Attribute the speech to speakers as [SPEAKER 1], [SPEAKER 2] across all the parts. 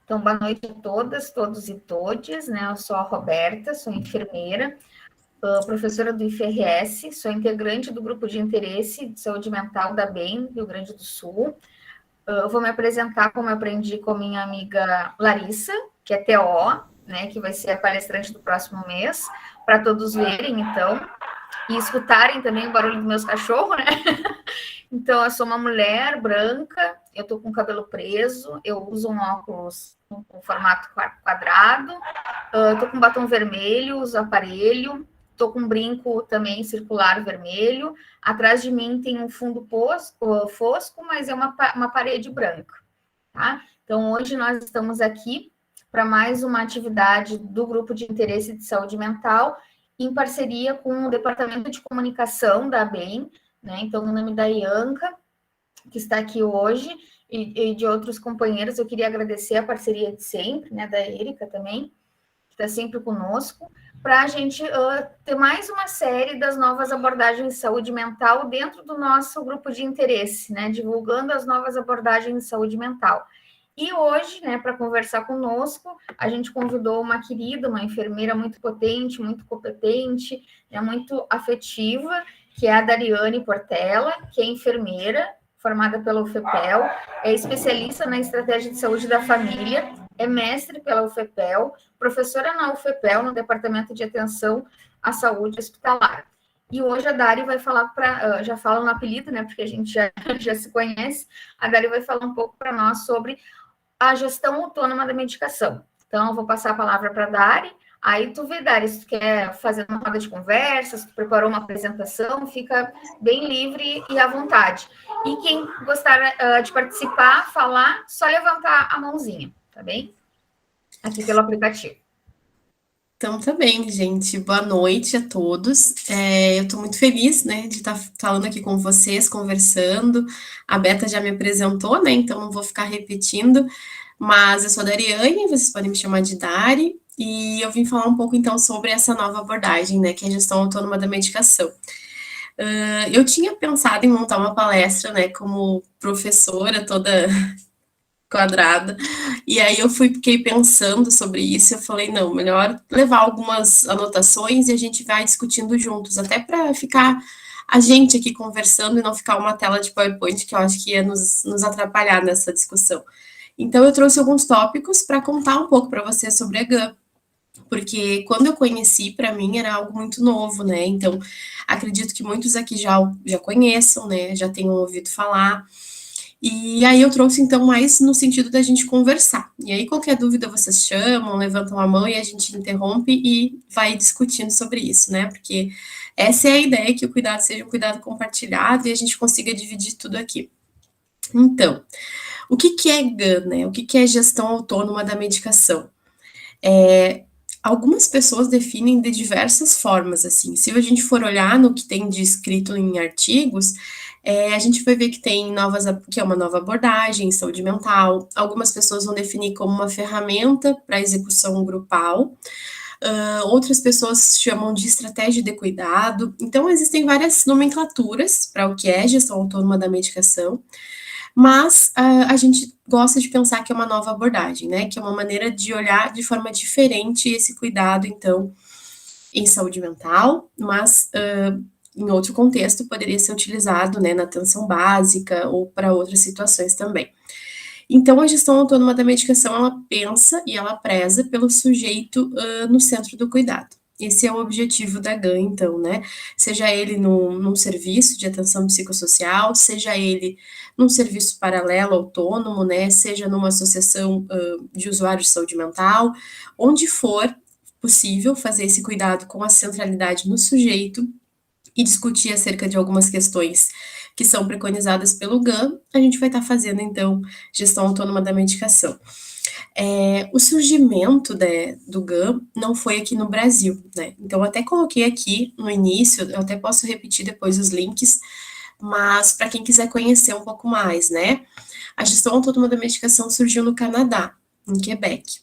[SPEAKER 1] Então, boa noite a todas, todos e todes, né? Eu sou a Roberta, sou enfermeira, professora do IFRS, sou integrante do grupo de interesse de saúde mental da BEM, Rio Grande do Sul. Eu vou me apresentar como eu aprendi com minha amiga Larissa, que é TO, né? Que vai ser a palestrante do próximo mês, para todos verem, então, e escutarem também o barulho dos meus cachorros, né? Então, eu sou uma mulher branca, eu tô com o cabelo preso, eu uso um óculos com formato quadrado, tô com batom vermelho, uso aparelho, tô com um brinco também circular vermelho. Atrás de mim tem um fundo fosco, mas é uma parede branca, tá? Então, hoje nós estamos aqui para mais uma atividade do Grupo de Interesse de Saúde Mental, em parceria com o Departamento de Comunicação da ABEM, né? Então, o nome da Ianca, que está aqui hoje, e de outros companheiros, eu queria agradecer a parceria de sempre, né, da Érica também, que está sempre conosco, para a gente ter mais uma série das novas abordagens de saúde mental dentro do nosso grupo de interesse, né, divulgando as novas abordagens de saúde mental. E hoje, né, para conversar conosco, a gente convidou uma querida, uma enfermeira muito potente, muito competente, né, muito afetiva, que é a Dariane Portela, que é enfermeira, formada pela UFPEL, é especialista na estratégia de saúde da família, é mestre pela UFPEL, professora na UFPEL, no Departamento de Atenção à Saúde Hospitalar. E hoje a Dari vai falar para, já fala no apelido, né, porque a gente já se conhece, a Dari vai falar um pouco para nós sobre a gestão autônoma da medicação. Então, eu vou passar a palavra para a Dari. Aí tu vê, Dari, se tu quer fazer uma roda de conversa, se tu preparou uma apresentação, fica bem livre e à vontade. E quem gostar de participar, falar, só levantar a mãozinha, tá bem? Aqui pelo aplicativo.
[SPEAKER 2] Então, tá bem, gente. Boa noite a todos. Eu estou muito feliz, né, de estar falando aqui com vocês, conversando. A Beta já me apresentou, né, então não vou ficar repetindo, mas eu sou a Dariane, vocês podem me chamar de Dari, e eu vim falar um pouco, então, sobre essa nova abordagem, né, que é a gestão autônoma da medicação. Eu tinha pensado em montar uma palestra, né, como professora toda quadrada. E aí fiquei pensando sobre isso, eu falei, não, melhor levar algumas anotações e a gente vai discutindo juntos, até para ficar a gente aqui conversando e não ficar uma tela de PowerPoint que eu acho que ia nos atrapalhar nessa discussão. Então eu trouxe alguns tópicos para contar um pouco para você sobre a GAM, porque quando eu conheci, para mim era algo muito novo, né? Então acredito que muitos aqui já conheçam, né? Já tenham ouvido falar. E aí eu trouxe, então, mais no sentido da gente conversar. E aí, qualquer dúvida, vocês chamam, levantam a mão e a gente interrompe e vai discutindo sobre isso, né? Porque essa é a ideia, que o cuidado seja um cuidado compartilhado e a gente consiga dividir tudo aqui. Então, o que é GAN, né? O que é gestão autônoma da medicação? Algumas pessoas definem de diversas formas, assim. Se a gente for olhar no que tem de escrito em artigos, a gente vai ver que que é uma nova abordagem em saúde mental. Algumas pessoas vão definir como uma ferramenta para execução grupal. Outras pessoas chamam de estratégia de cuidado. Então, existem várias nomenclaturas para o que é gestão autônoma da medicação. Mas a gente gosta de pensar que é uma nova abordagem, né? Que é uma maneira de olhar de forma diferente esse cuidado, então, em saúde mental, mas em outro contexto poderia ser utilizado, né, na atenção básica ou para outras situações também. Então, a gestão autônoma da medicação, ela pensa e ela preza pelo sujeito no centro do cuidado. Esse é o objetivo da GAN, então, né? Seja ele num serviço de atenção psicossocial, seja ele num serviço paralelo autônomo, né? Seja numa associação de usuários de saúde mental, onde for possível fazer esse cuidado com a centralidade no sujeito e discutir acerca de algumas questões que são preconizadas pelo GAN, a gente vai estar fazendo, então, gestão autônoma da medicação. O surgimento do GAN não foi aqui no Brasil, né? Então, eu até coloquei aqui no início, eu até posso repetir depois os links, mas para quem quiser conhecer um pouco mais, né? A gestão autônoma da medicação surgiu no Canadá, em Quebec,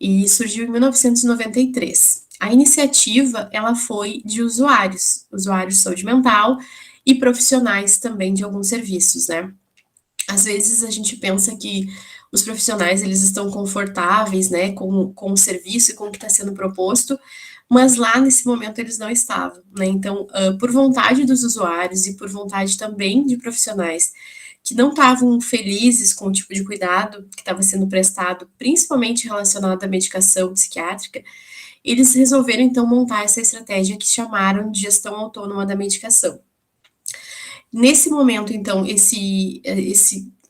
[SPEAKER 2] e surgiu em 1993. A iniciativa, ela foi de usuários de saúde mental e profissionais também de alguns serviços, né? Às vezes a gente pensa que os profissionais eles estão confortáveis, né, com o serviço e com o que está sendo proposto, mas lá nesse momento eles não estavam, né? Então, por vontade dos usuários e por vontade também de profissionais que não estavam felizes com o tipo de cuidado que estava sendo prestado, principalmente relacionado à medicação psiquiátrica, eles resolveram então montar essa estratégia que chamaram de gestão autônoma da medicação. Nesse momento, então,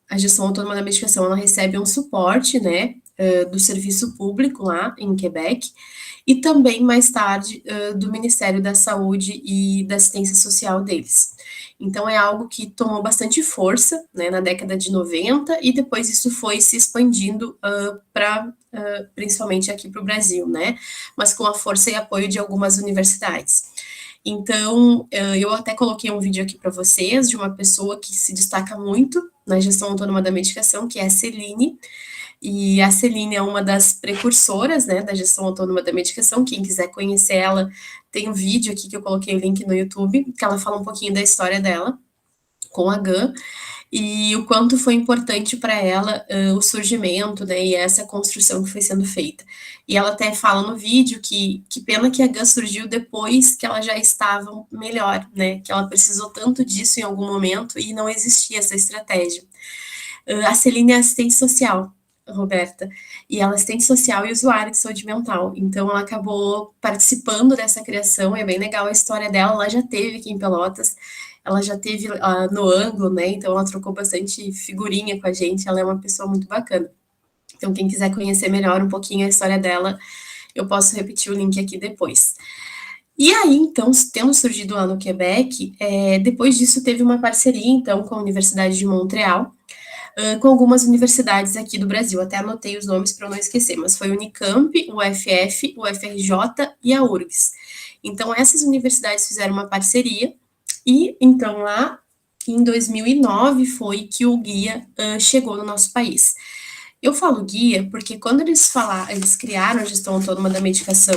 [SPEAKER 2] a gestão autônoma da medicação, ela recebe um suporte, né, do serviço público lá em Quebec, e também, mais tarde, do Ministério da Saúde e da Assistência Social deles. Então, é algo que tomou bastante força, né, na década de 90, e depois isso foi se expandindo principalmente aqui para o Brasil, né, mas com a força e apoio de algumas universidades. Então, eu até coloquei um vídeo aqui para vocês de uma pessoa que se destaca muito na gestão autônoma da medicação, que é a Celine, e a Celine é uma das precursoras, né, da gestão autônoma da medicação. Quem quiser conhecer ela, tem um vídeo aqui que eu coloquei o link no YouTube, que ela fala um pouquinho da história dela com a GAN, e o quanto foi importante para ela o surgimento, né, e essa construção que foi sendo feita. E ela até fala no vídeo que pena que a GAN surgiu depois que ela já estava melhor, né, que ela precisou tanto disso em algum momento e não existia essa estratégia. A Celine é assistente social, Roberta, e ela é assistente social e usuária de saúde mental, então ela acabou participando dessa criação, é bem legal a história dela, ela já teve aqui em Pelotas, ela já teve no ângulo, né, então ela trocou bastante figurinha com a gente, ela é uma pessoa muito bacana. Então, quem quiser conhecer melhor um pouquinho a história dela, eu posso repetir o link aqui depois. E aí, então, tendo surgido lá no Quebec, depois disso teve uma parceria, então, com a Universidade de Montreal, com algumas universidades aqui do Brasil. Até anotei os nomes para não esquecer, mas foi o Unicamp, o UFF, o UFRJ e a URGS. Então, essas universidades fizeram uma parceria e, então, lá em 2009 foi que o guia chegou no nosso país. Eu falo guia porque quando eles criaram a gestão autônoma da medicação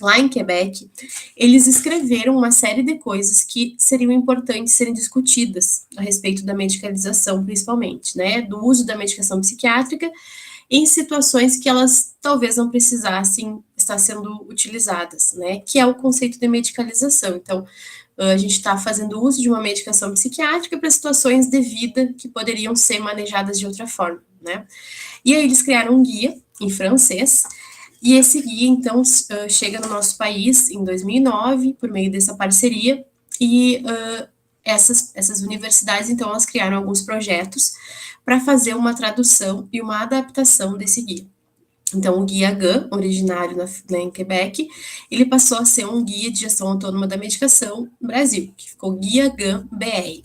[SPEAKER 2] lá em Quebec, eles escreveram uma série de coisas que seriam importantes serem discutidas a respeito da medicalização, principalmente, né, do uso da medicação psiquiátrica em situações que elas talvez não precisassem estar sendo utilizadas, né, que é o conceito de medicalização. Então, a gente está fazendo uso de uma medicação psiquiátrica para situações de vida que poderiam ser manejadas de outra forma, né. E aí eles criaram um guia em francês, e esse guia, então, chega no nosso país em 2009, por meio dessa parceria, e essas universidades, então, elas criaram alguns projetos para fazer uma tradução e uma adaptação desse guia. Então, o guia GAN, originário em Quebec, ele passou a ser um guia de gestão autônoma da medicação no Brasil, que ficou Guia GAN BR,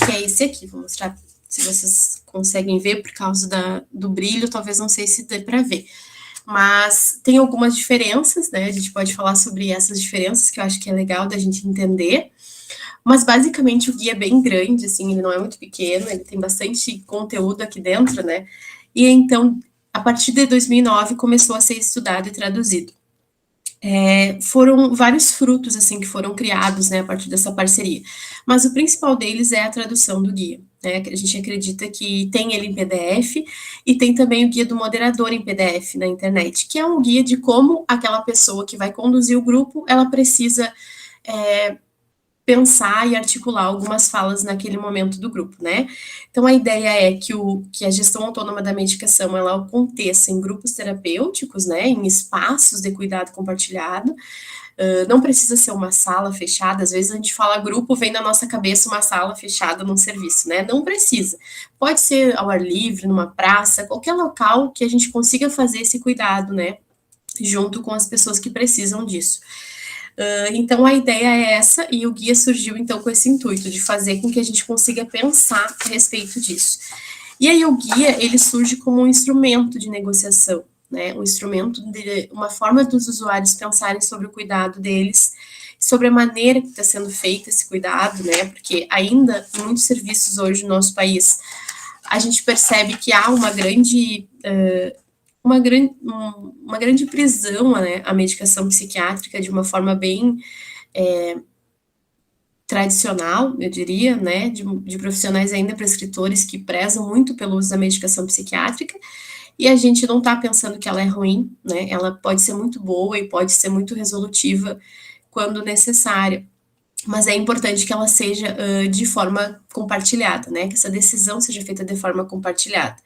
[SPEAKER 2] que é esse aqui. Vou mostrar se vocês conseguem ver por causa do brilho, talvez não sei se dê para ver. Mas tem algumas diferenças, né? A gente pode falar sobre essas diferenças, que eu acho que é legal da gente entender. Mas, basicamente, o guia é bem grande, assim, ele não é muito pequeno, ele tem bastante conteúdo aqui dentro, né? E, então, a partir de 2009, começou a ser estudado e traduzido. Foram vários frutos, assim, que foram criados, né, a partir dessa parceria. Mas o principal deles é a tradução do guia, né? A gente acredita que tem ele em PDF e tem também o guia do moderador em PDF na internet, que é um guia de como aquela pessoa que vai conduzir o grupo, ela precisa pensar e articular algumas falas naquele momento do grupo, né? Então, a ideia é que a gestão autônoma da medicação, ela aconteça em grupos terapêuticos, né, em espaços de cuidado compartilhado, não precisa ser uma sala fechada, às vezes a gente fala grupo, vem na nossa cabeça uma sala fechada num serviço, né? Não precisa. Pode ser ao ar livre, numa praça, qualquer local que a gente consiga fazer esse cuidado, né? Junto com as pessoas que precisam disso. Então, a ideia é essa, e o guia surgiu, então, com esse intuito, de fazer com que a gente consiga pensar a respeito disso. E aí, o guia, ele surge como um instrumento de negociação, né, um instrumento uma forma dos usuários pensarem sobre o cuidado deles, sobre a maneira que está sendo feito esse cuidado, né, porque ainda, em muitos serviços hoje no nosso país, a gente percebe que há uma grande prisão, né, à medicação psiquiátrica de uma forma bem tradicional, eu diria, né, de profissionais ainda prescritores que prezam muito pelo uso da medicação psiquiátrica, e a gente não está pensando que ela é ruim, né, ela pode ser muito boa e pode ser muito resolutiva quando necessária, mas é importante que ela seja de forma compartilhada, né, que essa decisão seja feita de forma compartilhada.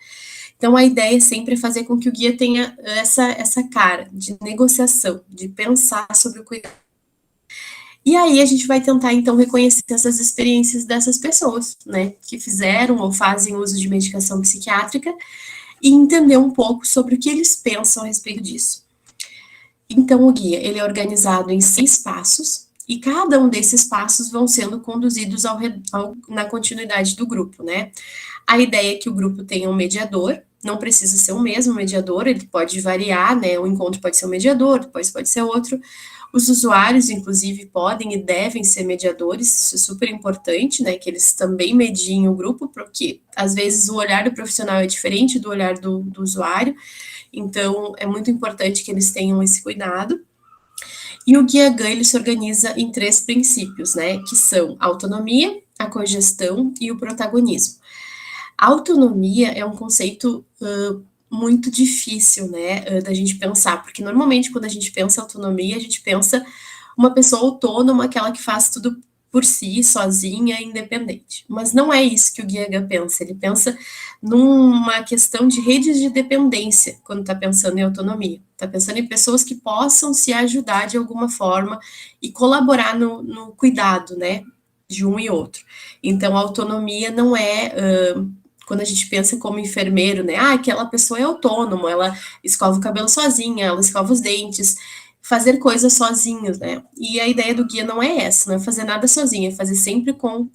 [SPEAKER 2] Então, a ideia é sempre fazer com que o guia tenha essa cara de negociação, de pensar sobre o cuidado. E aí a gente vai tentar, então, reconhecer essas experiências dessas pessoas, né, que fizeram ou fazem uso de medicação psiquiátrica e entender um pouco sobre o que eles pensam a respeito disso. Então, o guia, ele é organizado em 6 passos e cada um desses passos vão sendo conduzidos na continuidade do grupo, né. A ideia é que o grupo tenha um mediador, não precisa ser o mesmo mediador, ele pode variar, né, o encontro pode ser um mediador, depois pode ser outro. Os usuários, inclusive, podem e devem ser mediadores, isso é super importante, né, que eles também mediem o grupo, porque às vezes o olhar do profissional é diferente do olhar do usuário, então é muito importante que eles tenham esse cuidado. E o Guia GAN, ele se organiza em 3 princípios, né, que são a autonomia, a cogestão e o protagonismo. A autonomia é um conceito muito difícil, né, da gente pensar, porque normalmente quando a gente pensa autonomia, a gente pensa uma pessoa autônoma, aquela que faz tudo por si, sozinha, independente. Mas não é isso que o Guia GAN pensa, ele pensa numa questão de redes de dependência, quando está pensando em autonomia. Está pensando em pessoas que possam se ajudar de alguma forma e colaborar no cuidado, né, de um e outro. Então, a autonomia não é... quando a gente pensa como enfermeiro, né? Ah, aquela pessoa é autônoma, ela escova o cabelo sozinha, ela escova os dentes, fazer coisas sozinhos, né? E a ideia do guia não é essa, não é fazer nada sozinho, é fazer sempre com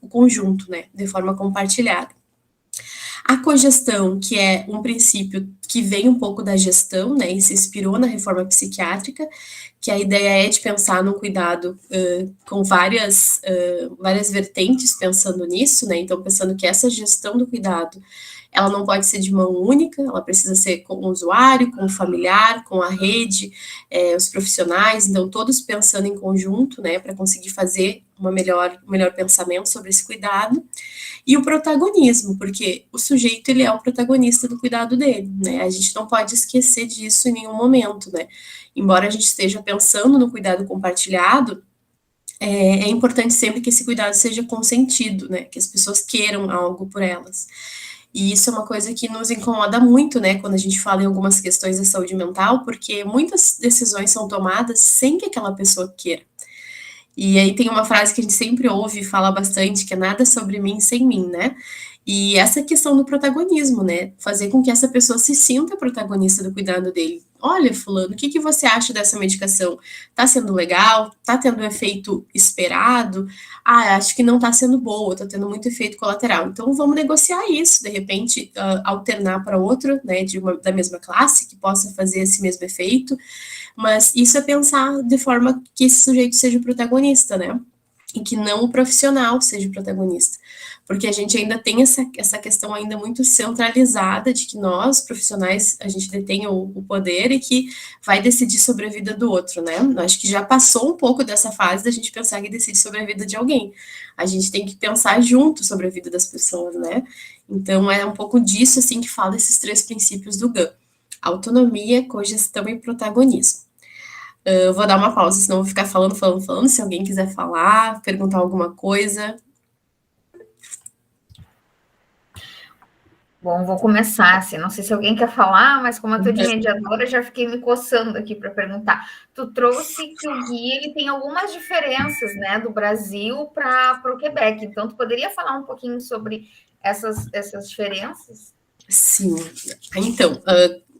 [SPEAKER 2] o conjunto, né? De forma compartilhada. A cogestão, que é um princípio que vem um pouco da gestão, né, e se inspirou na reforma psiquiátrica, que a ideia é de pensar num cuidado com várias vertentes pensando nisso, né, então pensando que essa gestão do cuidado, ela não pode ser de mão única, ela precisa ser com o usuário, com o familiar, com a rede, os profissionais, então todos pensando em conjunto, né, para conseguir fazer um melhor pensamento sobre esse cuidado. E o protagonismo, porque o sujeito, ele é o protagonista do cuidado dele, né, a gente não pode esquecer disso em nenhum momento, né, embora a gente esteja pensando no cuidado compartilhado, é importante sempre que esse cuidado seja consentido, né, que as pessoas queiram algo por elas. E isso é uma coisa que nos incomoda muito, né, quando a gente fala em algumas questões da saúde mental, porque muitas decisões são tomadas sem que aquela pessoa queira. E aí tem uma frase que a gente sempre ouve e fala bastante, que é nada sobre mim sem mim, né? E essa questão do protagonismo, né? Fazer com que essa pessoa se sinta protagonista do cuidado dele. Olha, fulano, o que você acha dessa medicação? Tá sendo legal? Tá tendo o efeito esperado? Ah, acho que não tá sendo boa, tá tendo muito efeito colateral. Então vamos negociar isso, de repente alternar para outro, né, da mesma classe, que possa fazer esse mesmo efeito. Mas isso é pensar de forma que esse sujeito seja o protagonista, né? E que não o profissional seja o protagonista. Porque a gente ainda tem essa questão ainda muito centralizada de que nós, profissionais, a gente detém o poder e que vai decidir sobre a vida do outro, né? Eu acho que já passou um pouco dessa fase da gente pensar que decide sobre a vida de alguém. A gente tem que pensar junto sobre a vida das pessoas, né? Então, é um pouco disso, assim, que fala esses 3 princípios do GAN. Autonomia, cogestão e protagonismo. Eu vou dar uma pausa, senão eu vou ficar falando. Se alguém quiser falar, perguntar alguma coisa.
[SPEAKER 1] Bom, vou começar, assim, não sei se alguém quer falar, mas como eu estou de mediadora, já fiquei me coçando aqui para perguntar. Tu trouxe que o guia ele tem algumas diferenças, né, do Brasil para o Quebec, então tu poderia falar um pouquinho sobre essas diferenças?
[SPEAKER 2] Sim, então,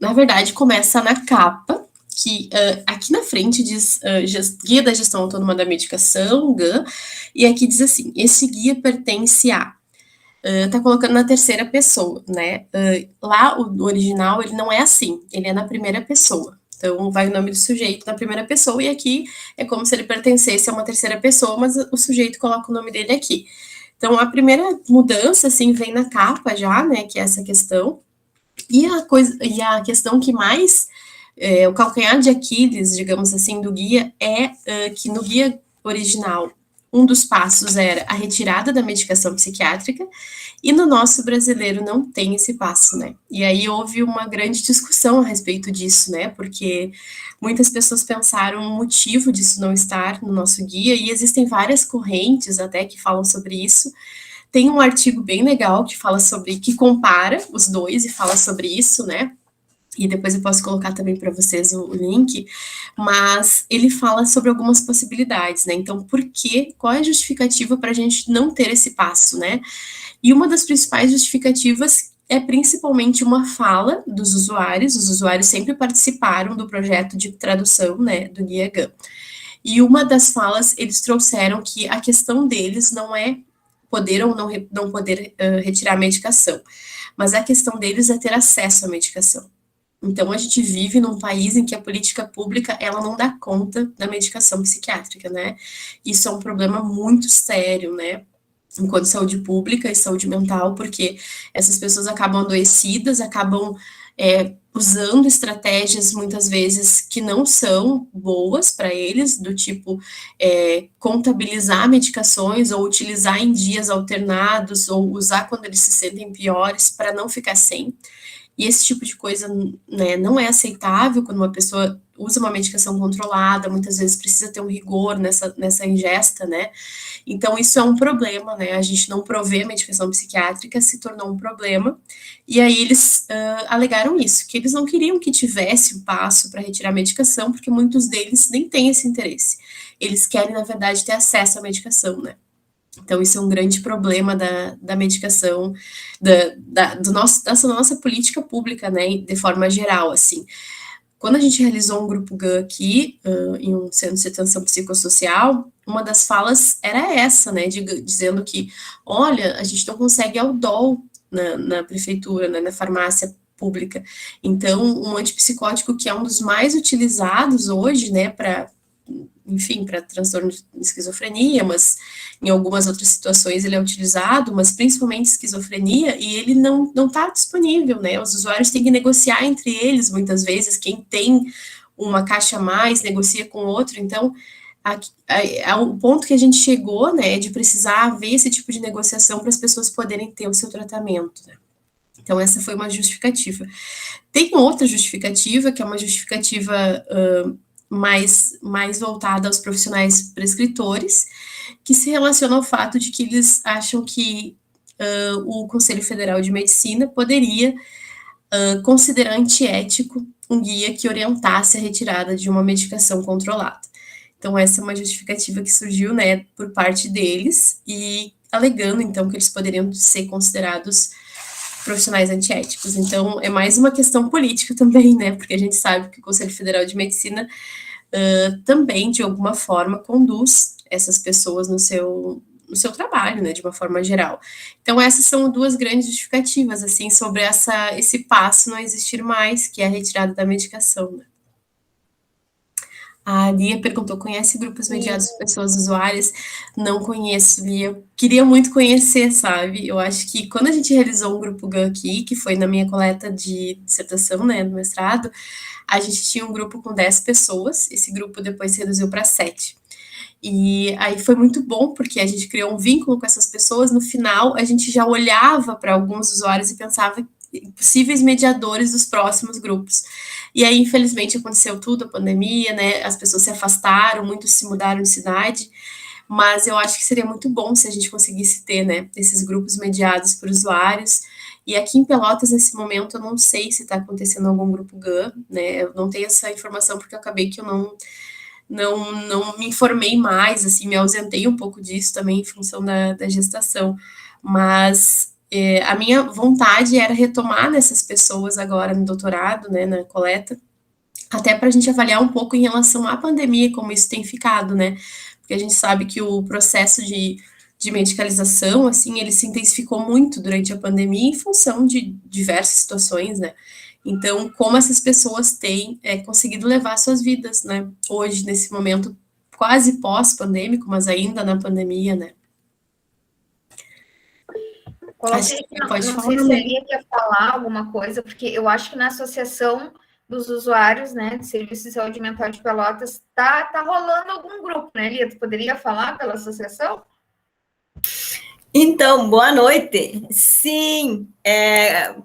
[SPEAKER 2] na verdade, começa na capa, que aqui na frente diz Guia da Gestão Autônoma da Medicação, GAN, e aqui diz assim, esse guia pertence a... tá colocando na terceira pessoa, né? Lá, o original, ele não é assim, ele é na primeira pessoa. Então, vai o nome do sujeito na primeira pessoa, e aqui é como se ele pertencesse a uma terceira pessoa, mas o sujeito coloca o nome dele aqui. Então, a primeira mudança, assim, vem na capa já, né, que é essa questão, e a questão que mais, o calcanhar de Aquiles, digamos assim, do guia, é que no guia original, um dos passos era a retirada da medicação psiquiátrica, e no nosso brasileiro não tem esse passo, né? E aí houve uma grande discussão a respeito disso, né? Porque muitas pessoas pensaram o motivo disso não estar no nosso guia, e existem várias correntes até que falam sobre isso. Tem um artigo bem legal que fala sobre, que compara os dois e fala sobre isso, né? E depois eu posso colocar também para vocês o link, mas ele fala sobre algumas possibilidades, né? Então, por que, qual é a justificativa para a gente não ter esse passo, né? E uma das principais justificativas é principalmente uma fala dos usuários. Os usuários sempre participaram do projeto de tradução, né, do Guia GAM. E uma das falas, eles trouxeram que a questão deles não é poder ou não poder retirar a medicação, mas a questão deles é ter acesso à medicação. Então, a gente vive num país em que a política pública, ela não dá conta da medicação psiquiátrica, né? Isso é um problema muito sério, né? Enquanto saúde pública e saúde mental, porque essas pessoas acabam adoecidas, acabam usando estratégias, muitas vezes, que não são boas para eles, do tipo contabilizar medicações ou utilizar em dias alternados ou usar quando eles se sentem piores para não ficar sem. E esse tipo de coisa, né, não é aceitável quando uma pessoa usa uma medicação controlada, muitas vezes precisa ter um rigor nessa ingesta, né? Então, isso é um problema, né? A gente não prover medicação psiquiátrica se tornou um problema. E aí eles alegaram isso, que eles não queriam que tivesse um passo para retirar a medicação, porque muitos deles nem têm esse interesse. Eles querem, na verdade, ter acesso à medicação, né? Então, isso é um grande problema da medicação, da nossa política pública, né, de forma geral, assim. Quando a gente realizou um grupo GAN aqui, em um centro de atenção psicossocial, uma das falas era essa, né, dizendo que, olha, a gente não consegue Aldol na prefeitura, né, na farmácia pública. Então, um antipsicótico que é um dos mais utilizados hoje, né, para transtorno de esquizofrenia, mas em algumas outras situações ele é utilizado, mas principalmente esquizofrenia, e ele não está disponível, né? Os usuários têm que negociar entre eles, muitas vezes, quem tem uma caixa a mais negocia com o outro, então o ponto que a gente chegou, né, de precisar haver esse tipo de negociação para as pessoas poderem ter o seu tratamento, né? Então, essa foi uma justificativa. Tem outra justificativa, que é uma justificativa mais voltada aos profissionais prescritores, que se relaciona ao fato de que eles acham que o Conselho Federal de Medicina poderia considerar antiético um guia que orientasse a retirada de uma medicação controlada. Então, essa é uma justificativa que surgiu, né, por parte deles, e alegando, então, que eles poderiam ser considerados profissionais antiéticos. Então, é mais uma questão política também, né, porque a gente sabe que o Conselho Federal de Medicina também, de alguma forma, conduz essas pessoas no seu trabalho, né, de uma forma geral. Então, essas são duas grandes justificativas, assim, sobre esse passo não existir mais, que é a retirada da medicação, né? A Lia perguntou, conhece grupos mediados por pessoas usuárias? Não conheço, Lia. Queria muito conhecer, sabe? Eu acho que quando a gente realizou um grupo GAN aqui, que foi na minha coleta de dissertação, né, do mestrado, a gente tinha um grupo com 10 pessoas, esse grupo depois se reduziu para 7. E aí foi muito bom, porque a gente criou um vínculo com essas pessoas. No final, a gente já olhava para alguns usuários e pensava em possíveis mediadores dos próximos grupos. E aí, infelizmente, aconteceu tudo, a pandemia, né? As pessoas se afastaram, muitos se mudaram de cidade. Mas eu acho que seria muito bom se a gente conseguisse ter, né, esses grupos mediados por usuários. E aqui em Pelotas, nesse momento, eu não sei se está acontecendo algum grupo GAN, né? Eu não tenho essa informação porque eu acabei que eu não me informei mais, assim, me ausentei um pouco disso também em função da gestação, mas a minha vontade era retomar nessas pessoas agora no doutorado, né, na coleta, até para a gente avaliar um pouco em relação à pandemia, como isso tem ficado, né, porque a gente sabe que o processo de medicalização, assim, ele se intensificou muito durante a pandemia em função de diversas situações, né, então, como essas pessoas têm conseguido levar suas vidas, né? Hoje, nesse momento quase pós-pandêmico, mas ainda na pandemia, né?
[SPEAKER 1] Coloquei,
[SPEAKER 2] Acho que pode
[SPEAKER 1] não
[SPEAKER 2] falar,
[SPEAKER 1] sei se a
[SPEAKER 2] né?
[SPEAKER 1] Lia quer falar alguma coisa, porque eu acho que na associação dos usuários, né, de serviço de saúde mental de Pelotas, tá rolando algum grupo, né, Lia? Tu poderia falar pela associação?
[SPEAKER 3] Então, boa noite. Sim,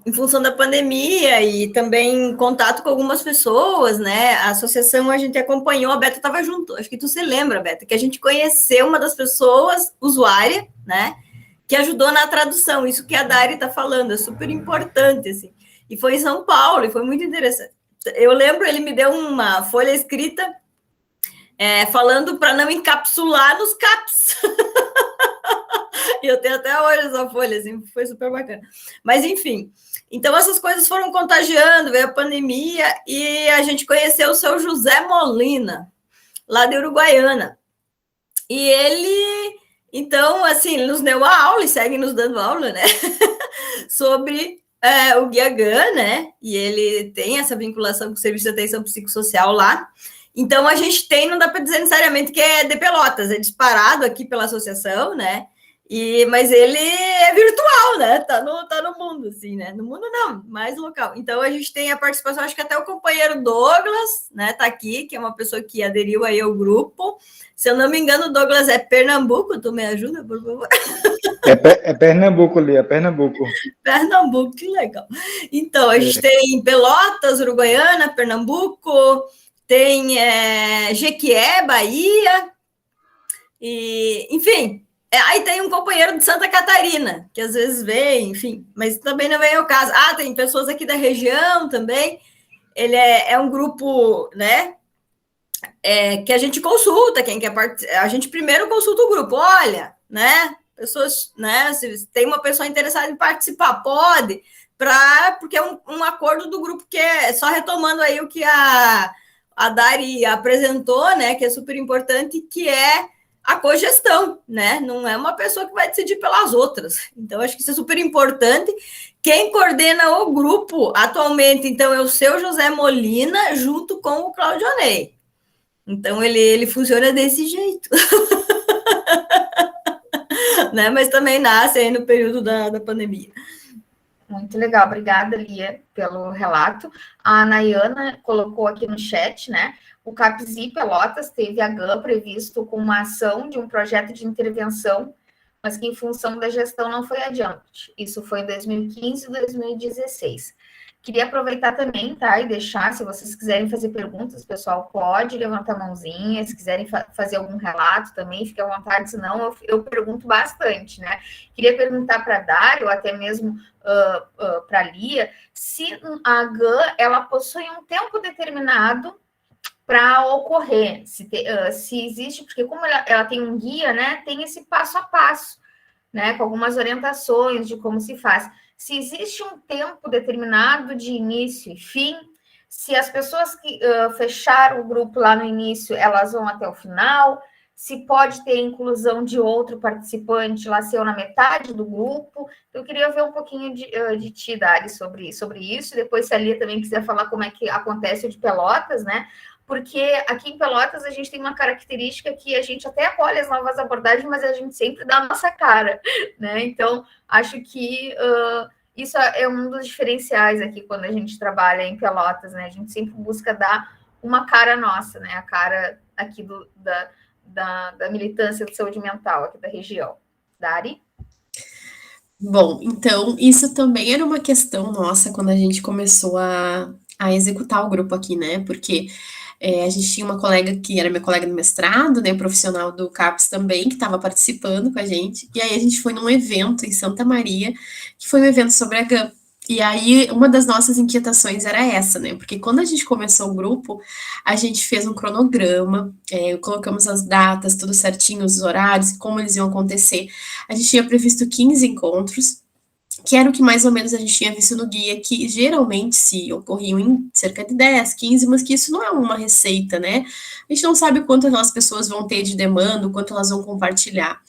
[SPEAKER 3] em função da pandemia e também em contato com algumas pessoas, né? A associação a gente acompanhou, a Beta estava junto. Acho que tu se lembra, Beta, que a gente conheceu uma das pessoas, usuária, né? Que ajudou na tradução. Isso que a Dari está falando é super importante, assim. E foi em São Paulo, e foi muito interessante. Eu lembro, ele me deu uma folha escrita falando para não encapsular nos CAPs. E eu tenho até hoje essa folha, assim, foi super bacana. Mas, enfim, então essas coisas foram contagiando, veio a pandemia e a gente conheceu o seu José Molina, lá de Uruguaiana. E ele, então, assim, nos deu a aula e segue nos dando aula, né? Sobre o Guia GAN, né? E ele tem essa vinculação com o Serviço de Atenção Psicossocial lá. Então, a gente tem, não dá para dizer necessariamente que é de Pelotas, é disparado aqui pela associação, né? Mas ele é virtual, né? Tá no mundo, assim, né? No mundo não, mais local. Então a gente tem a participação, acho que até o companheiro Douglas, né? Tá aqui, que é uma pessoa que aderiu aí ao grupo. Se eu não me engano, o Douglas é Pernambuco, tu me ajuda, por favor?
[SPEAKER 4] É Pernambuco ali, é Pernambuco.
[SPEAKER 3] Pernambuco, que legal. Então, a gente tem Pelotas, Uruguaiana, Pernambuco, tem Jequié, Bahia, e, enfim. Aí tem um companheiro de Santa Catarina, que às vezes vem, enfim, mas também não vem ao caso. Tem pessoas aqui da região também. Ele é um grupo, né, que a gente consulta, quem quer participar. A gente primeiro consulta o grupo, olha, né, pessoas, né, se tem uma pessoa interessada em participar, pode, porque é um acordo do grupo que só retomando aí o que a Dari apresentou, né, que é super importante, que é a cogestão, né? Não é uma pessoa que vai decidir pelas outras. Então, acho que isso é super importante. Quem coordena o grupo atualmente, então, é o seu José Molina, junto com o Claudionei. Então, ele funciona desse jeito. Né? Mas também nasce aí no período da pandemia.
[SPEAKER 1] Muito legal, obrigada, Lia, pelo relato. A Nayana colocou aqui no chat, né? O CAPSI Pelotas teve a GAN previsto com uma ação de um projeto de intervenção, mas que em função da gestão não foi adiante. Isso foi em 2015 e 2016. Queria aproveitar também, tá, e deixar, se vocês quiserem fazer perguntas, pessoal, pode levantar a mãozinha, se quiserem fazer algum relato também, fique à vontade, senão eu pergunto bastante, né? Queria perguntar para a Dari, ou até mesmo para a Lia, se a GAN, ela possui um tempo determinado para ocorrer, se existe, porque como ela tem um guia, né, tem esse passo a passo, né, com algumas orientações de como se faz. Se existe um tempo determinado de início e fim, se as pessoas que fecharam o grupo lá no início, elas vão até o final, se pode ter inclusão de outro participante lá, se eu na metade do grupo. Eu queria ver um pouquinho de ti, Dari, sobre isso, e depois se a Lia também quiser falar como é que acontece o de Pelotas, né? Porque aqui em Pelotas a gente tem uma característica que a gente até acolhe as novas abordagens, mas a gente sempre dá a nossa cara, né? Então, acho que isso é um dos diferenciais aqui quando a gente trabalha em Pelotas, né? A gente sempre busca dar uma cara nossa, né? A cara aqui da militância de saúde mental aqui da região. Dari?
[SPEAKER 2] Bom, então, isso também era uma questão nossa quando a gente começou a executar o grupo aqui, né? Porque a gente tinha uma colega que era minha colega do mestrado, né, profissional do CAPS também, que estava participando com a gente, e aí a gente foi num evento em Santa Maria, que foi um evento sobre a GAN. E aí, uma das nossas inquietações era essa, né? Porque quando a gente começou o grupo, a gente fez um cronograma, colocamos as datas, tudo certinho, os horários, como eles iam acontecer. A gente tinha previsto 15 encontros, que era o que mais ou menos a gente tinha visto no guia, que geralmente se ocorriam em cerca de 10, 15, mas que isso não é uma receita, né? A gente não sabe quanto aquelas pessoas vão ter de demanda, quanto elas vão compartilhar.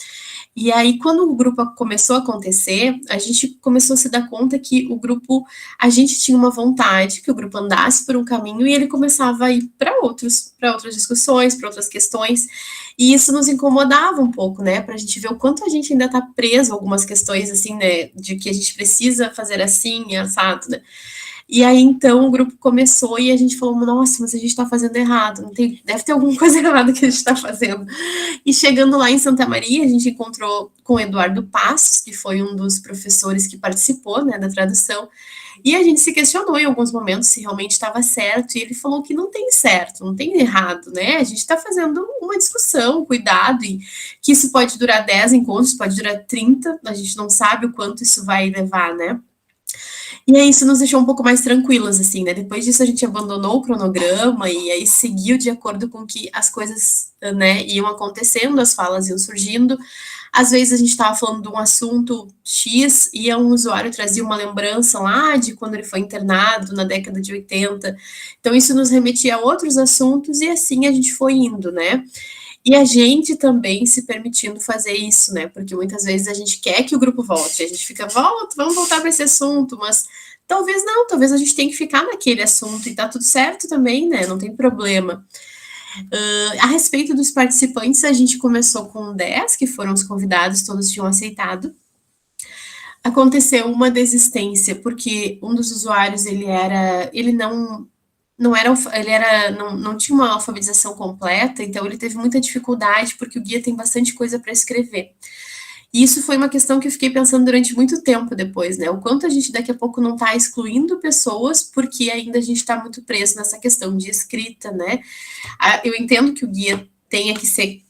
[SPEAKER 2] E aí, quando o grupo começou a acontecer, a gente começou a se dar conta que o grupo, a gente tinha uma vontade que o grupo andasse por um caminho e ele começava a ir para outras discussões, para outras questões, e isso nos incomodava um pouco, né, para a gente ver o quanto a gente ainda está preso a algumas questões, assim, né, de que a gente precisa fazer assim, assado, né. E aí, então, o grupo começou e a gente falou, nossa, mas a gente está fazendo errado, deve ter alguma coisa errada que a gente está fazendo. E chegando lá em Santa Maria, a gente encontrou com o Eduardo Passos, que foi um dos professores que participou, né, da tradução, e a gente se questionou em alguns momentos se realmente estava certo, e ele falou que não tem certo, não tem errado, né? A gente está fazendo uma discussão, cuidado, e que isso pode durar 10 encontros, pode durar 30, a gente não sabe o quanto isso vai levar, né? E aí isso nos deixou um pouco mais tranquilas, assim, né? Depois disso a gente abandonou o cronograma e aí seguiu de acordo com que as coisas, né, iam acontecendo, as falas iam surgindo. Às vezes a gente estava falando de um assunto X e um usuário trazia uma lembrança lá de quando ele foi internado na década de 80. Então isso nos remetia a outros assuntos e assim a gente foi indo, né? E a gente também se permitindo fazer isso, né? Porque muitas vezes a gente quer que o grupo volte, a gente fica, vamos voltar para esse assunto, mas talvez não, talvez a gente tenha que ficar naquele assunto e tá tudo certo também, né? Não tem problema. A respeito dos participantes, a gente começou com 10, que foram os convidados, todos tinham aceitado. Aconteceu uma desistência, porque um dos usuários, ele não tinha uma alfabetização completa, então ele teve muita dificuldade, porque o guia tem bastante coisa para escrever. E isso foi uma questão que eu fiquei pensando durante muito tempo depois, né? O quanto a gente daqui a pouco não está excluindo pessoas, porque ainda a gente está muito preso nessa questão de escrita, né? Eu entendo que o guia tenha que ser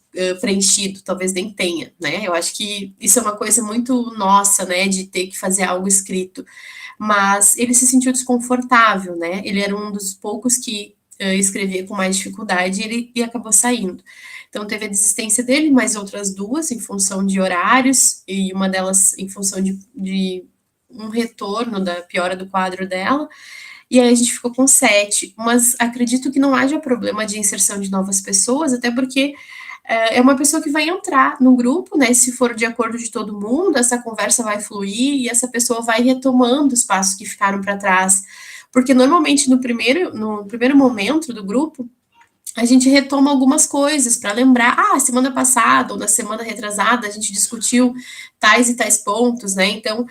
[SPEAKER 2] preenchido, talvez nem tenha, né? Eu acho que isso é uma coisa muito nossa, né? De ter que fazer algo escrito. Mas ele se sentiu desconfortável, né? Ele era um dos poucos que escrevia com mais dificuldade e acabou saindo. Então, teve a desistência dele, mais outras duas, em função de horários, e uma delas em função de um retorno da piora do quadro dela, e aí a gente ficou com 7. Mas acredito que não haja problema de inserção de novas pessoas, até porque é uma pessoa que vai entrar no grupo, né? Se for de acordo de todo mundo, essa conversa vai fluir e essa pessoa vai retomando os passos que ficaram para trás. Porque normalmente no primeiro momento do grupo, a gente retoma algumas coisas para lembrar, semana passada ou na semana retrasada a gente discutiu tais e tais pontos, né? Então,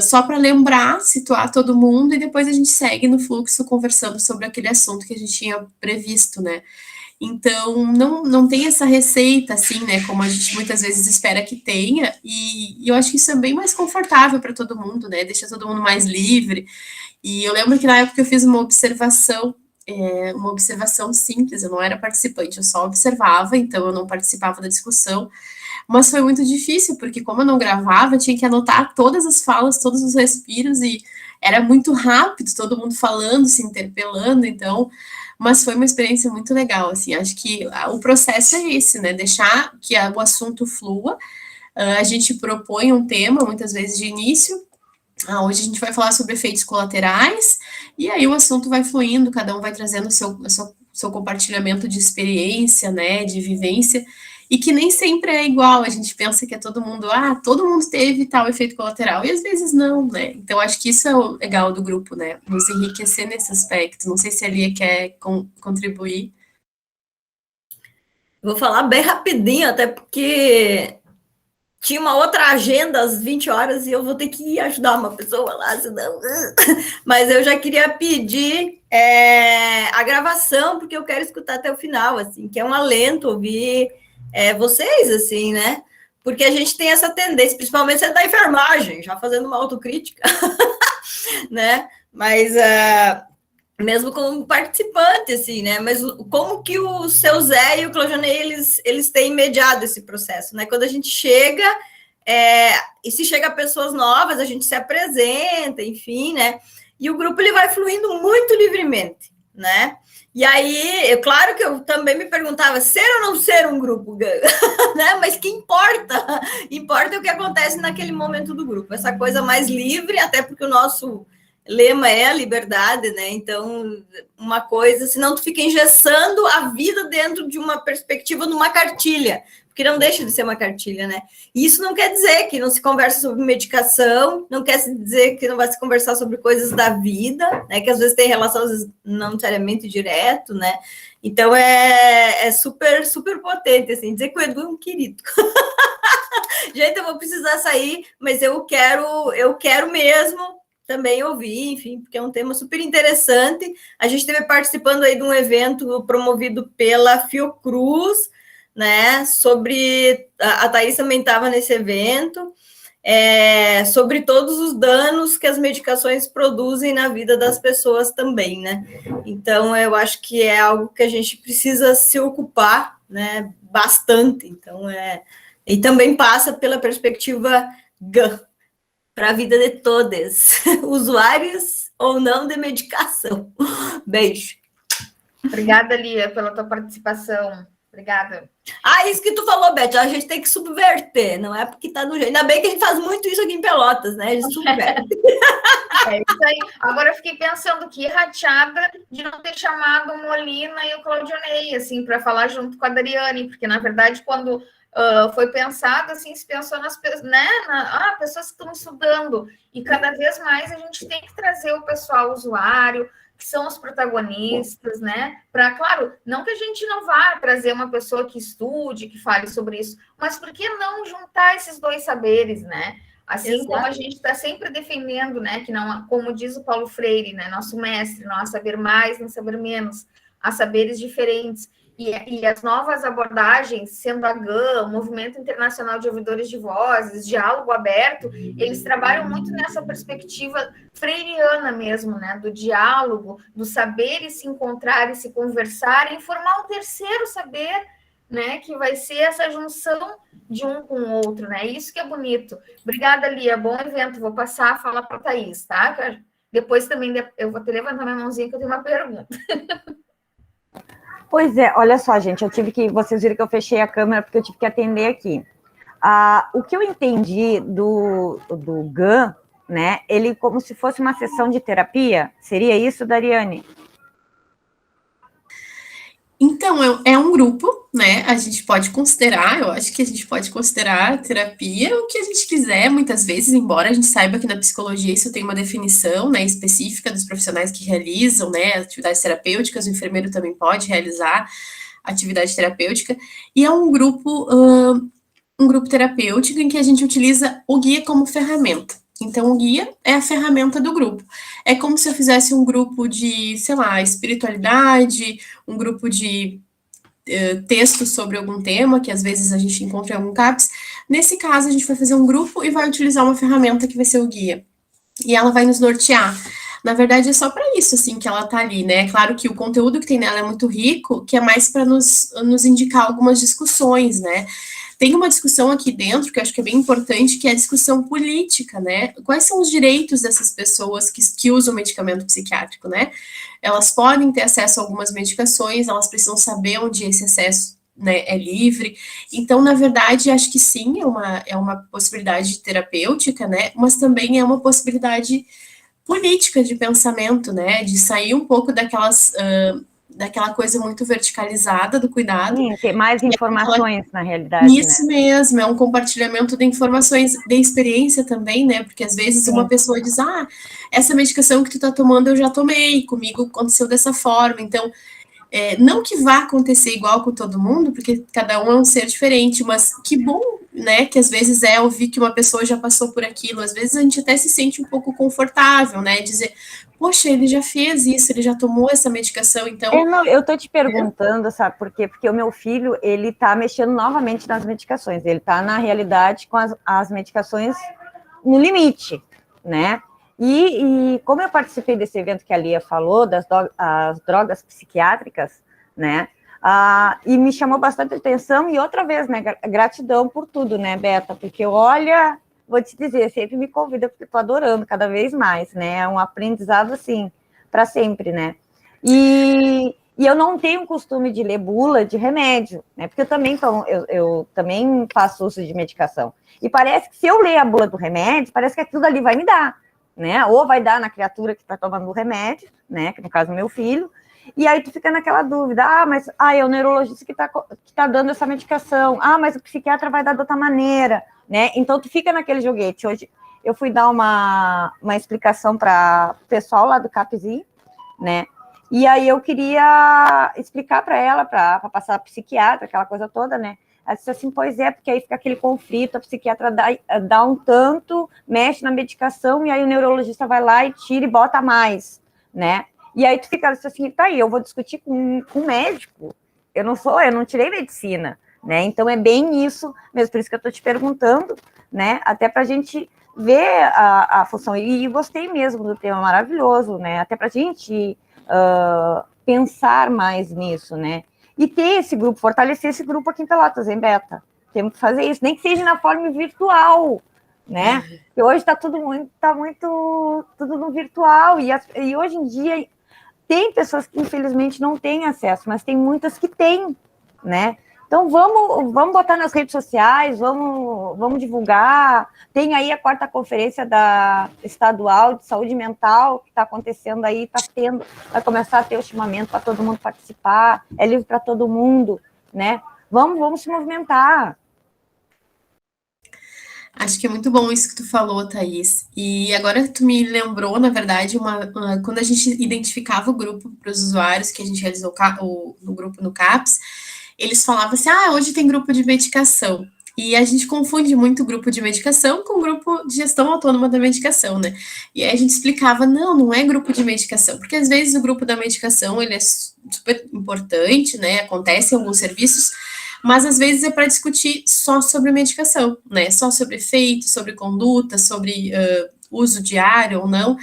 [SPEAKER 2] só para lembrar, situar todo mundo e depois a gente segue no fluxo conversando sobre aquele assunto que a gente tinha previsto, né? Então, não tem essa receita, assim, né, como a gente muitas vezes espera que tenha, e eu acho que isso é bem mais confortável para todo mundo, né, deixa todo mundo mais livre. E eu lembro que na época eu fiz uma observação simples, eu não era participante, eu só observava, então eu não participava da discussão, mas foi muito difícil, porque como eu não gravava, eu tinha que anotar todas as falas, todos os respiros, e era muito rápido, todo mundo falando, se interpelando, então, mas foi uma experiência muito legal, assim, acho que o processo é esse, né, deixar que o assunto flua, a gente propõe um tema, muitas vezes de início. Hoje a gente vai falar sobre efeitos colaterais, e aí o assunto vai fluindo, cada um vai trazendo seu compartilhamento de experiência, né, de vivência, e que nem sempre é igual, a gente pensa que é todo mundo teve tal efeito colateral, e às vezes não, né, então acho que isso é o legal do grupo, né, nos enriquecer nesse aspecto. Não sei se a Lia quer contribuir.
[SPEAKER 3] Vou falar bem rapidinho, até porque tinha uma outra agenda às 20 horas e eu vou ter que ir ajudar uma pessoa lá, senão... Mas eu já queria pedir a gravação, porque eu quero escutar até o final, assim, que é um alento ouvir vocês, assim, né? Porque a gente tem essa tendência, principalmente você da enfermagem, já fazendo uma autocrítica, né? Mas... mesmo como participante, assim, né? Mas como que o seu Zé e o Claudionei, eles têm mediado esse processo, né? Quando a gente chega, e se chega pessoas novas, a gente se apresenta, enfim, né? E o grupo, ele vai fluindo muito livremente, né? E aí, claro que eu também me perguntava, ser ou não ser um grupo, né? Mas que importa? Importa o que acontece naquele momento do grupo, essa coisa mais livre, até porque o nosso lema é a liberdade, né? Então, uma coisa, senão tu fica engessando a vida dentro de uma perspectiva, numa cartilha, porque não deixa de ser uma cartilha, né? E isso não quer dizer que não se conversa sobre medicação, não quer dizer que não vai se conversar sobre coisas da vida, né? Que às vezes tem relação, às vezes, não necessariamente direto, né? Então, é super, super potente, assim, dizer que o Edu é um querido. Gente, eu vou precisar sair, mas eu quero mesmo Também ouvi, enfim, porque é um tema super interessante. A gente esteve participando aí de um evento promovido pela Fiocruz, né, sobre... A Thaís também estava nesse evento, sobre todos os danos que as medicações produzem na vida das pessoas também, né? Então, eu acho que é algo que a gente precisa se ocupar, né, bastante. Então, e também passa pela perspectiva GAN, para a vida de todos, usuários ou não de medicação. Beijo.
[SPEAKER 1] Obrigada, Lia, pela tua participação. Obrigada.
[SPEAKER 3] Isso que tu falou, Beth, a gente tem que subverter, não é porque tá no jeito. Ainda bem que a gente faz muito isso aqui em Pelotas, né? A gente subverte.
[SPEAKER 1] É isso aí. Agora eu fiquei pensando que rateada de não ter chamado o Molina e o Claudionei, assim, para falar junto com a Dariane, porque, na verdade, quando foi pensado, assim, se pensou nas pessoas, né? Pessoas que estão estudando, e cada vez mais a gente tem que trazer o pessoal usuário, que são os protagonistas, né? Para, claro, não que a gente não vá trazer uma pessoa que estude, que fale sobre isso, mas por que não juntar esses dois saberes, né? Assim Exato. Como a gente está sempre defendendo, né? Que não, como diz o Paulo Freire, né? Nosso mestre, não há saber mais, nem saber menos, há saberes diferentes. E as novas abordagens, sendo a GAN, o Movimento Internacional de Ouvidores de Vozes, Diálogo Aberto, eles trabalham muito nessa perspectiva freiriana mesmo, né? Do diálogo, do saber e se encontrar e se conversar, e formar um terceiro saber, né? Que vai ser essa junção de um com o outro, né? Isso que é bonito. Obrigada, Lia. Bom evento. Vou passar a fala para a Thaís, tá? Depois também eu vou te levantar minha mãozinha que eu tenho uma pergunta.
[SPEAKER 5] Pois é, olha só, gente, vocês viram que eu fechei a câmera porque eu tive que atender aqui. O que eu entendi do GAN, né, ele como se fosse uma sessão de terapia, seria isso, Dariane?
[SPEAKER 2] Então, é um grupo, né, a gente pode considerar, eu acho que a gente pode considerar terapia o que a gente quiser, muitas vezes, embora a gente saiba que na psicologia isso tem uma definição, né, específica dos profissionais que realizam, né, atividades terapêuticas, o enfermeiro também pode realizar atividade terapêutica, e é um grupo terapêutico em que a gente utiliza o guia como ferramenta. Então, o guia é a ferramenta do grupo. É como se eu fizesse um grupo de, sei lá, espiritualidade, um grupo de textos sobre algum tema, que às vezes a gente encontra em algum CAPS. Nesse caso, a gente vai fazer um grupo e vai utilizar uma ferramenta que vai ser o guia. E ela vai nos nortear. Na verdade, é só para isso, assim, que ela tá ali, né? É claro que o conteúdo que tem nela é muito rico, que é mais para nos indicar algumas discussões, né? Tem uma discussão aqui dentro, que eu acho que é bem importante, que é a discussão política, né? Quais são os direitos dessas pessoas que usam medicamento psiquiátrico, né? Elas podem ter acesso a algumas medicações, elas precisam saber onde esse acesso, né, é livre. Então, na verdade, acho que sim, é uma possibilidade terapêutica, né? Mas também é uma possibilidade política de pensamento, né? De sair um pouco daquela coisa muito verticalizada do cuidado.
[SPEAKER 5] Sim, ter mais informações, na realidade,
[SPEAKER 2] Isso, né? Mesmo, é um compartilhamento de informações, de experiência também, né? Porque às vezes uma pessoa diz, essa medicação que tu tá tomando eu já tomei, comigo aconteceu dessa forma, então, não que vá acontecer igual com todo mundo, porque cada um é um ser diferente, mas que bom, né, que às vezes ouvir que uma pessoa já passou por aquilo, às vezes a gente até se sente um pouco confortável, né, dizer, poxa, ele já fez isso, ele já tomou essa medicação, então...
[SPEAKER 5] eu tô te perguntando, sabe por quê? Porque o meu filho, ele tá mexendo novamente nas medicações, ele tá, na realidade, com as medicações no limite, né, e como eu participei desse evento que a Lia falou, as drogas psiquiátricas, né, e me chamou bastante atenção, e outra vez, né, gratidão por tudo, né, Beta, porque olha, vou te dizer, sempre me convida, porque estou adorando cada vez mais, né, é um aprendizado, assim, para sempre, né, e eu não tenho costume de ler bula de remédio, né, porque eu também faço uso de medicação, e parece que se eu ler a bula do remédio, parece que aquilo ali vai me dar, né, ou vai dar na criatura que está tomando o remédio, né, que no caso é meu filho, e aí tu fica naquela dúvida, mas é o neurologista que tá dando essa medicação, mas o psiquiatra vai dar de outra maneira, né, então tu fica naquele joguete. Hoje eu fui dar uma explicação para o pessoal lá do CAPzinho, né, e aí eu queria explicar para ela, para passar a psiquiatra, aquela coisa toda, né, Ela disse assim, pois é, porque aí fica aquele conflito, a psiquiatra dá um tanto, mexe na medicação, e aí o neurologista vai lá e tira e bota mais, né? E aí tu fica assim, tá aí, eu vou discutir com um médico, eu não tirei medicina, né? Então é bem isso mesmo, por isso que eu tô te perguntando, né? Até pra gente ver a função, e gostei mesmo do tema, maravilhoso, né? Até pra gente pensar mais nisso, né? E ter esse grupo, fortalecer esse grupo aqui em Pelotas, hein, Beta? Temos que fazer isso, nem que seja na forma virtual, né? Porque hoje está tudo tudo no virtual, e hoje em dia tem pessoas que infelizmente não têm acesso, mas tem muitas que têm, né? Então vamos botar nas redes sociais, vamos divulgar. Tem aí a 4ª conferência da estadual de saúde mental que está acontecendo aí, vai começar a ter o chamamento para todo mundo participar, é livre para todo mundo, né? Vamos se movimentar.
[SPEAKER 2] Acho que é muito bom isso que tu falou, Thaís. E agora tu me lembrou, na verdade, quando a gente identificava o grupo para os usuários, que a gente realizou no grupo no CAPS, eles falavam assim, hoje tem grupo de medicação. E a gente confunde muito grupo de medicação com grupo de gestão autônoma da medicação, né? E aí a gente explicava, não é grupo de medicação, porque às vezes o grupo da medicação, ele é super importante, né? Acontece em alguns serviços, mas às vezes é para discutir só sobre medicação, né? Só sobre efeito, sobre conduta, sobre uso diário ou não.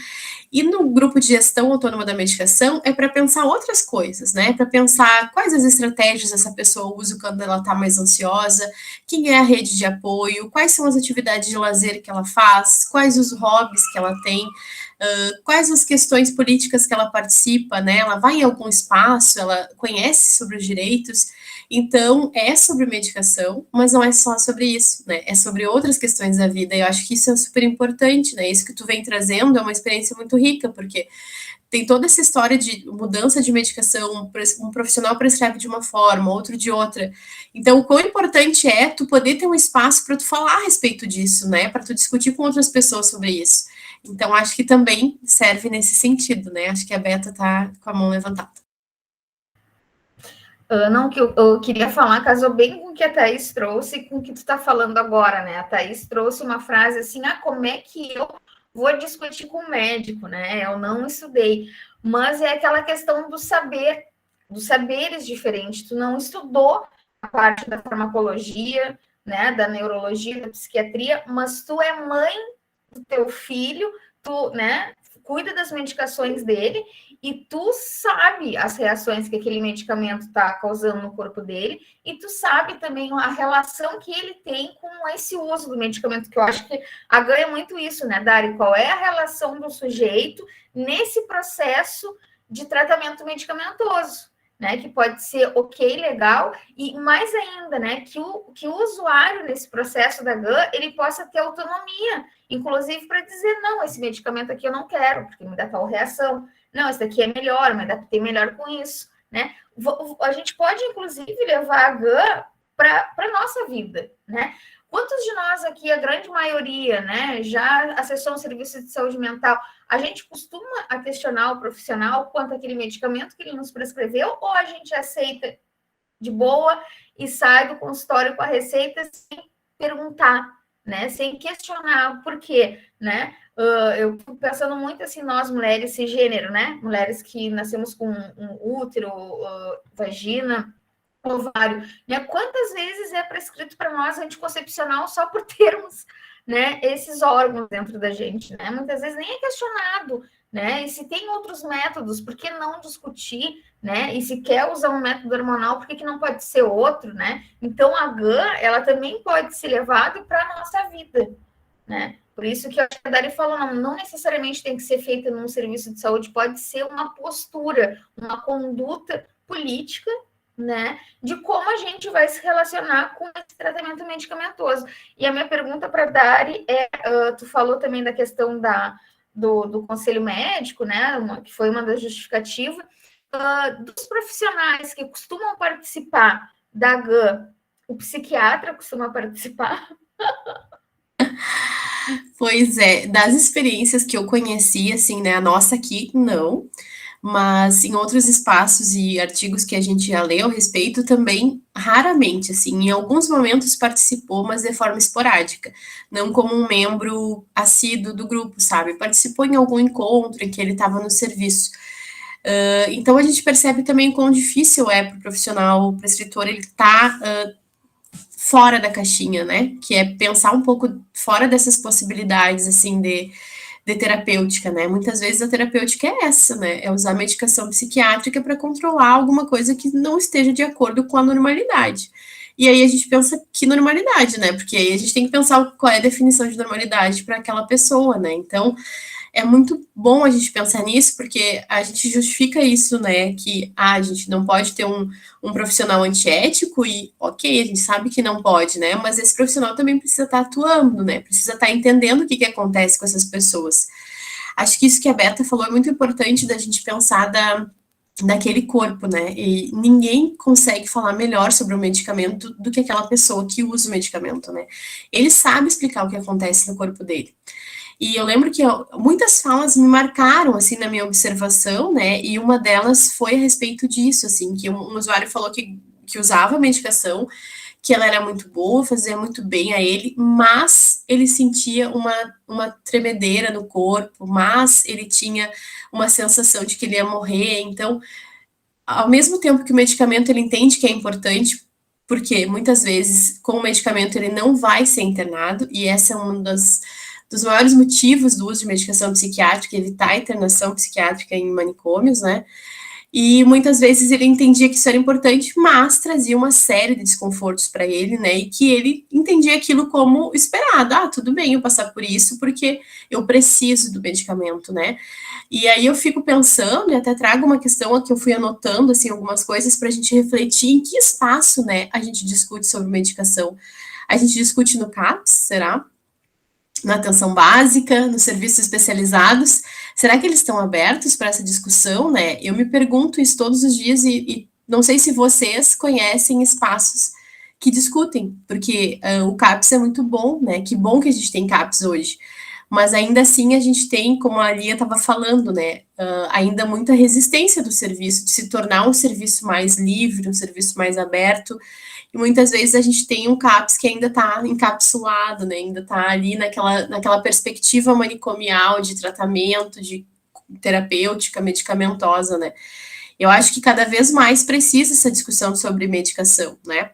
[SPEAKER 2] E no grupo de gestão autônoma da medicação é para pensar outras coisas, né? Para pensar quais as estratégias essa pessoa usa quando ela está mais ansiosa, quem é a rede de apoio, quais são as atividades de lazer que ela faz, quais os hobbies que ela tem, quais as questões políticas que ela participa, né? Ela vai em algum espaço, ela conhece sobre os direitos. Então, é sobre medicação, mas não é só sobre isso, né? É sobre outras questões da vida, e eu acho que isso é super importante, né? Isso que tu vem trazendo é uma experiência muito rica, porque tem toda essa história de mudança de medicação, um profissional prescreve de uma forma, outro de outra. Então, o quão importante é tu poder ter um espaço para tu falar a respeito disso, né? Para tu discutir com outras pessoas sobre isso. Então, acho que também serve nesse sentido, né? Acho que a Beta tá com a mão levantada.
[SPEAKER 1] Não, que eu queria falar, casou bem com o que a Thaís trouxe e com o que tu está falando agora, né? A Thaís trouxe uma frase assim, como é que eu vou discutir com o médico, né? Eu não estudei, mas é aquela questão do saber, dos saberes diferentes. Tu não estudou a parte da farmacologia, né? Da neurologia, da psiquiatria, mas tu é mãe do teu filho, tu, né? Cuida das medicações dele e tu sabe as reações que aquele medicamento está causando no corpo dele e tu sabe também a relação que ele tem com esse uso do medicamento, que eu acho que ganha muito isso, né, Dari? Qual é a relação do sujeito nesse processo de tratamento medicamentoso, né? Que pode ser ok, legal, e mais ainda, né, que o usuário nesse processo da GAN, ele possa ter autonomia, inclusive para dizer, não, esse medicamento aqui eu não quero, porque me dá tal reação. Não, esse daqui é melhor, mas adaptei melhor com isso, né? A gente pode, inclusive, levar a GAN para a nossa vida, né? Quantos de nós aqui, a grande maioria, né, já acessou um serviço de saúde mental? A gente costuma a questionar o profissional quanto àquele medicamento que ele nos prescreveu, ou a gente aceita de boa e sai do consultório com a receita sem perguntar, né? Sem questionar por quê, né? Eu fico pensando muito assim, nós mulheres cisgênero, né? Mulheres que nascemos com um útero, vagina, ovário, né? Quantas vezes é prescrito para nós anticoncepcional só por termos, né, esses órgãos dentro da gente, né? Muitas vezes nem é questionado, né? E se tem outros métodos, por que não discutir, né? E se quer usar um método hormonal, por que não pode ser outro, né? Então a GAN, ela também pode ser levada para a nossa vida, né? Por isso que a Dari falou, não necessariamente tem que ser feita num serviço de saúde, pode ser uma postura, uma conduta política, né, de como a gente vai se relacionar com esse tratamento medicamentoso. E a minha pergunta para a Dari tu falou também da questão do conselho médico, né, que foi uma das justificativas, dos profissionais que costumam participar da GAN, o psiquiatra costuma participar?
[SPEAKER 2] Pois é, das experiências que eu conheci, assim, né, a nossa aqui, não. mas em outros espaços e artigos que a gente já leu a respeito também, raramente, assim, em alguns momentos participou, mas de forma esporádica, não como um membro assíduo do grupo, sabe? Participou em algum encontro em que ele estava no serviço. Então a gente percebe também quão difícil é para o profissional, para o escritor, ele estar fora da caixinha, né? Que é pensar um pouco fora dessas possibilidades, assim, de terapêutica, né? Muitas vezes a terapêutica é essa, né? É usar medicação psiquiátrica para controlar alguma coisa que não esteja de acordo com a normalidade. E aí a gente pensa que normalidade, né? Porque aí a gente tem que pensar qual é a definição de normalidade para aquela pessoa, né? Então, é muito bom a gente pensar nisso, porque a gente justifica isso, né? Que a gente não pode ter um profissional antiético e, ok, a gente sabe que não pode, né? Mas esse profissional também precisa estar atuando, né? Precisa estar entendendo o que acontece com essas pessoas. Acho que isso que a Beta falou é muito importante da gente pensar daquele corpo, né? E ninguém consegue falar melhor sobre o medicamento do que aquela pessoa que usa o medicamento, né? Ele sabe explicar o que acontece no corpo dele. E eu lembro que muitas falas me marcaram, assim, na minha observação, né, e uma delas foi a respeito disso, assim, que um usuário falou que usava a medicação, que ela era muito boa, fazia muito bem a ele, mas ele sentia uma tremedeira no corpo, mas ele tinha uma sensação de que ele ia morrer. Então, ao mesmo tempo que o medicamento ele entende que é importante, porque muitas vezes com o medicamento ele não vai ser internado, e essa é uma dos maiores motivos do uso de medicação psiquiátrica, evitar a internação psiquiátrica em manicômios, né? E muitas vezes ele entendia que isso era importante, mas trazia uma série de desconfortos para ele, né? E que ele entendia aquilo como esperado. Ah, tudo bem eu passar por isso, porque eu preciso do medicamento, né? E aí eu fico pensando, e até trago uma questão que eu fui anotando, assim, algumas coisas para a gente refletir em que espaço, né, a gente discute sobre medicação. A gente discute no CAPS, será? Na atenção básica, nos serviços especializados. Será que eles estão abertos para essa discussão, né? Eu me pergunto isso todos os dias e não sei se vocês conhecem espaços que discutem, porque o CAPS é muito bom, né? Que bom que a gente tem CAPS hoje. Mas ainda assim a gente tem, como a Lia estava falando, né? Ainda muita resistência do serviço, de se tornar um serviço mais livre, um serviço mais aberto. E muitas vezes a gente tem um CAPS que ainda está encapsulado, né? Ainda está ali naquela perspectiva manicomial de tratamento, de terapêutica, medicamentosa, né? Eu acho que cada vez mais precisa essa discussão sobre medicação, né?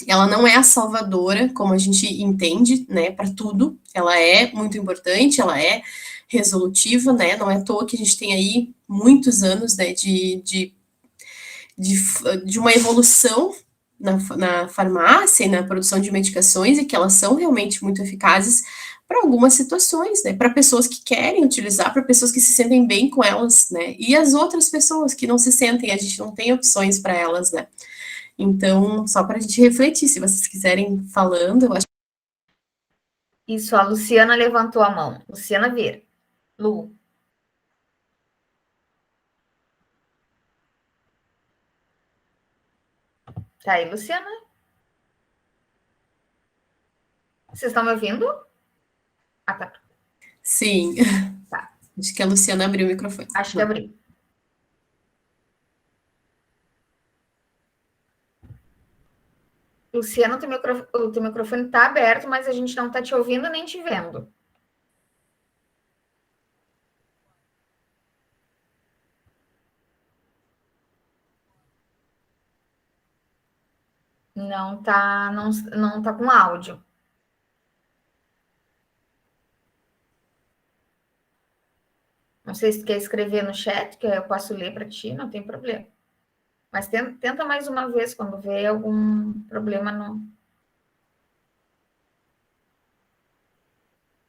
[SPEAKER 2] Ela não é a salvadora, como a gente entende, né, para tudo. Ela é muito importante, ela é resolutiva, né? Não é à toa que a gente tem aí muitos anos, né, de uma evolução na farmácia e na produção de medicações e que elas são realmente muito eficazes para algumas situações, né? Para pessoas que querem utilizar, para pessoas que se sentem bem com elas, né? E as outras pessoas que não se sentem, a gente não tem opções para elas, né? Então, só para a gente refletir, se vocês quiserem falando, eu acho.
[SPEAKER 1] Isso, a Luciana levantou a mão. Luciana Vieira. Lu. Tá aí, Luciana? Vocês estão me ouvindo? Ah, tá.
[SPEAKER 2] Sim.
[SPEAKER 1] Tá.
[SPEAKER 2] Acho que a Luciana abriu o microfone.
[SPEAKER 1] Acho que abri. Luciana, o teu microfone está aberto, mas a gente não está te ouvindo nem te vendo. Não tá com áudio. Não sei se tu quer escrever no chat, que eu posso ler para ti, não tem problema. Mas tenta mais uma vez quando vê algum problema no.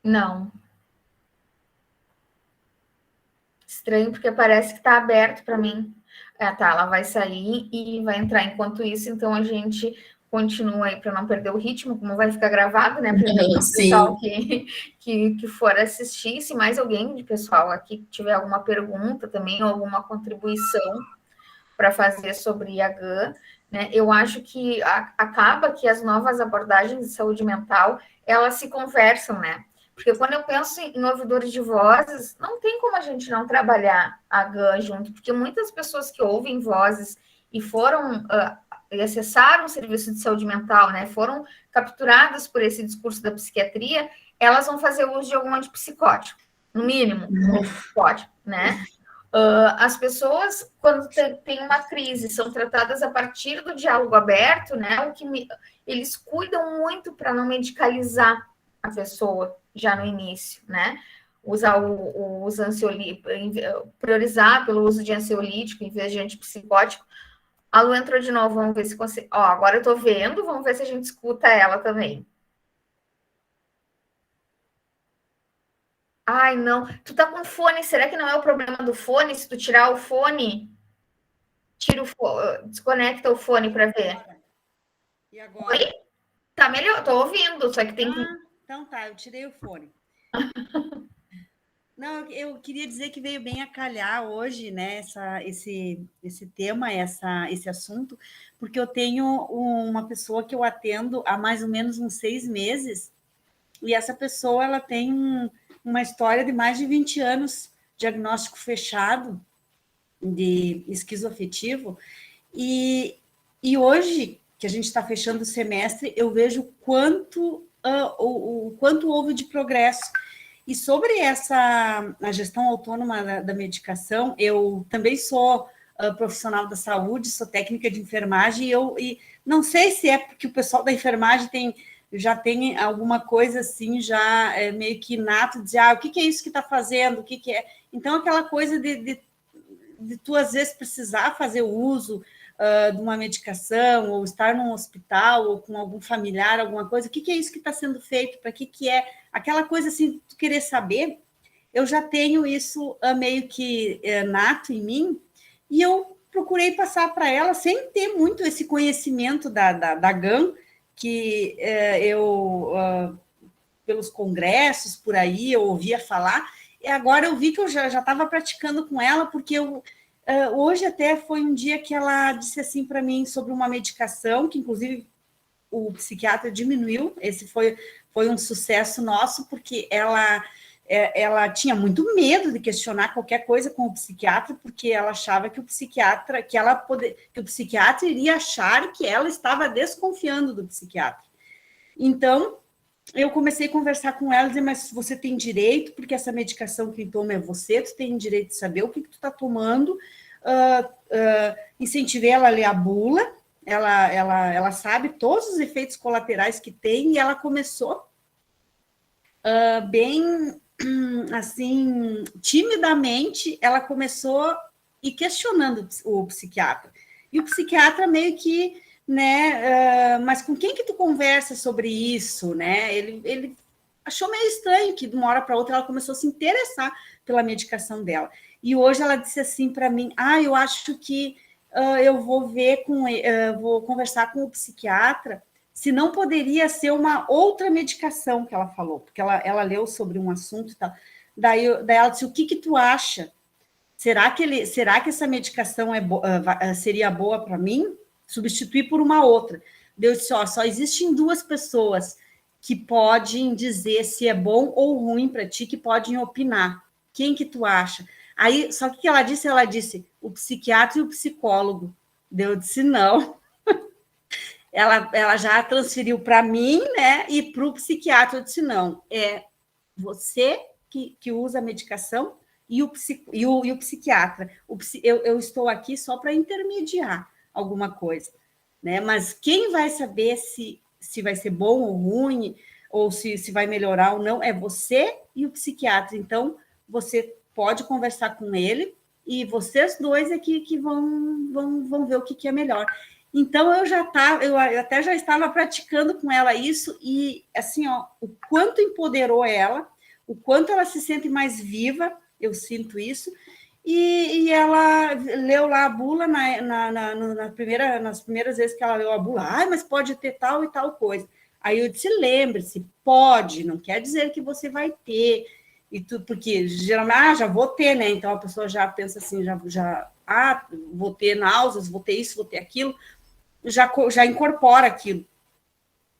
[SPEAKER 1] Não. Estranho, porque parece que está aberto para mim. Tá, ela vai sair e vai entrar enquanto isso, então a gente continua aí para não perder o ritmo, como vai ficar gravado, né? Para o pessoal que for assistir. Se mais alguém de pessoal aqui tiver alguma pergunta também, ou alguma contribuição para fazer sobre IAGAN, né? Eu acho que acaba que as novas abordagens de saúde mental, elas se conversam, né? Porque quando eu penso em ouvidores de vozes, não tem como a gente não trabalhar a GAN junto, porque muitas pessoas que ouvem vozes e foram e acessaram o serviço de saúde mental, né, foram capturadas por esse discurso da psiquiatria, elas vão fazer uso de algum antipsicótico, no mínimo, um antipsicótico, né? As pessoas, quando tem uma crise, são tratadas a partir do diálogo aberto, né? Eles cuidam muito para não medicalizar a pessoa já no início, né? Usar o uso ansiolítico, priorizar pelo uso de ansiolítico em vez de antipsicótico. A Lu entrou de novo, vamos ver se consegue. Ó, agora eu tô vendo, vamos ver se a gente escuta ela também. Ai, não. Tu tá com fone, será que não é o problema do fone? Se tu tirar o fone, desconecta o fone para ver.
[SPEAKER 6] E agora?
[SPEAKER 1] Oi? Tá melhor, tô ouvindo, só que tem que...
[SPEAKER 6] Então tá, eu tirei o fone. Não, eu queria dizer que veio bem a calhar hoje, né, esse tema, esse assunto, porque eu tenho uma pessoa que eu atendo há mais ou menos uns 6 meses, e essa pessoa, ela tem uma história de mais de 20 anos, diagnóstico fechado de esquizoafetivo, e hoje, que a gente está fechando o semestre, eu vejo o quanto houve de progresso. E sobre a gestão autônoma da medicação, eu também sou profissional da saúde, sou técnica de enfermagem, e não sei se é porque o pessoal da enfermagem já tem alguma coisa assim, já meio que inato, de o que é isso que está fazendo, o que é. Então, aquela coisa de tu, às vezes, precisar fazer o uso de uma medicação, ou estar num hospital, ou com algum familiar, alguma coisa, o que é isso que está sendo feito, para que é, aquela coisa assim, tu querer saber, eu já tenho isso meio que nato em mim, e eu procurei passar para ela, sem ter muito esse conhecimento da GAN, que pelos congressos, por aí, eu ouvia falar, e agora eu vi que eu já estava praticando com ela, porque hoje até foi um dia que ela disse assim para mim sobre uma medicação, que inclusive o psiquiatra diminuiu, esse foi um sucesso nosso, porque ela tinha muito medo de questionar qualquer coisa com o psiquiatra, porque ela achava que o psiquiatra iria achar que ela estava desconfiando do psiquiatra. Então, eu comecei a conversar com ela, dizer, mas você tem direito, porque essa medicação que toma é você, tu tem direito de saber o que tu está tomando. Incentivei ela a ler a bula, ela sabe todos os efeitos colaterais que tem, e ela começou bem, assim, timidamente, ela começou a ir questionando o psiquiatra. E o psiquiatra meio que, né, mas com quem que tu conversa sobre isso, né? Ele achou meio estranho que de uma hora para outra ela começou a se interessar pela medicação dela. E hoje ela disse assim para mim, eu acho que eu vou vou conversar com o psiquiatra se não poderia ser uma outra medicação que ela falou, porque ela leu sobre um assunto e tal. Daí ela disse, o que tu acha? Será que essa medicação seria boa para mim? Substituir por uma outra. Eu disse, só existem 2 pessoas que podem dizer se é bom ou ruim para ti, que podem opinar. Quem que tu acha? Aí, só que ela disse, o psiquiatra e o psicólogo. Eu disse, não. Ela já transferiu para mim, né, e para o psiquiatra. Eu disse, não, é você que usa a medicação e o psiquiatra. Eu estou aqui só para intermediar alguma coisa, né? Mas quem vai saber se vai ser bom ou ruim, ou se vai melhorar ou não, é você e o psiquiatra. Então, você pode conversar com ele, e vocês 2 aqui que vão ver o que é melhor. Então, eu até já estava praticando com ela isso, e assim, o quanto empoderou ela, o quanto ela se sente mais viva, eu sinto isso, e ela leu lá a bula nas primeiras vezes que ela leu a bula, mas pode ter tal e tal coisa. Aí eu disse, lembre-se, pode, não quer dizer que você vai ter, e tudo, porque geralmente, já vou ter, né? Então a pessoa já pensa assim, vou ter náuseas, vou ter isso, vou ter aquilo, já incorpora aquilo.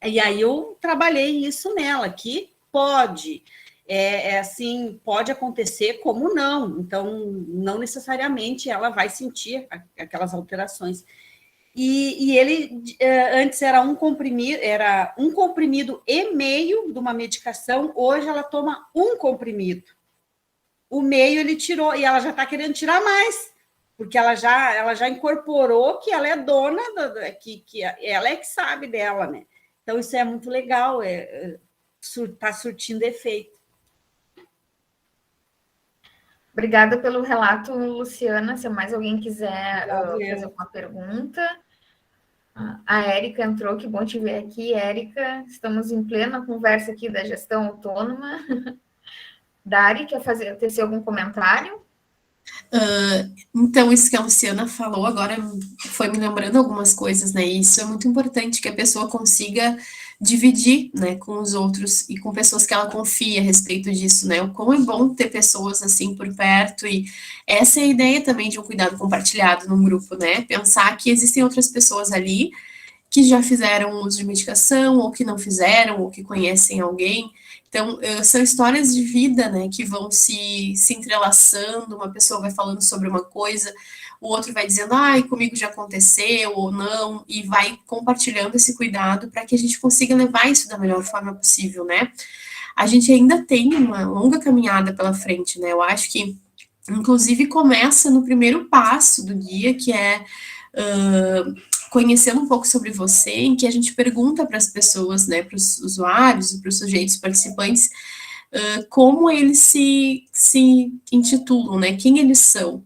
[SPEAKER 6] E aí eu trabalhei isso nela, que pode. assim, pode acontecer como não. Então, não necessariamente ela vai sentir aquelas alterações. E ele antes era um comprimido e meio de uma medicação, hoje ela toma um comprimido. O meio ele tirou, e ela já está querendo tirar mais, porque ela já incorporou que ela é dona, que ela é que sabe dela, né? Então, isso é muito legal, está surtindo efeito.
[SPEAKER 1] Obrigada pelo relato, Luciana. Se mais alguém quiser fazer alguma pergunta. A Érica entrou, que bom te ver aqui, Érica. Estamos em plena conversa aqui da gestão autônoma. Dari, quer tecer algum comentário?
[SPEAKER 2] Então, isso que a Luciana falou agora foi me lembrando algumas coisas, né? E isso é muito importante, que a pessoa consiga dividir, né, com os outros e com pessoas que ela confia a respeito disso, né? O quão é bom ter pessoas assim por perto, e essa é a ideia também de um cuidado compartilhado num grupo, né? Pensar que existem outras pessoas ali que já fizeram uso de medicação, ou que não fizeram, ou que conhecem alguém. Então, são histórias de vida, né, que vão se entrelaçando, uma pessoa vai falando sobre uma coisa, o outro vai dizendo, ai, comigo já aconteceu, ou não, e vai compartilhando esse cuidado para que a gente consiga levar isso da melhor forma possível, né. A gente ainda tem uma longa caminhada pela frente, né, eu acho que, inclusive, começa no primeiro passo do guia, que é conhecendo um pouco sobre você, em que a gente pergunta para as pessoas, né, para os usuários, para os sujeitos participantes, como eles se intitulam, né, quem eles são.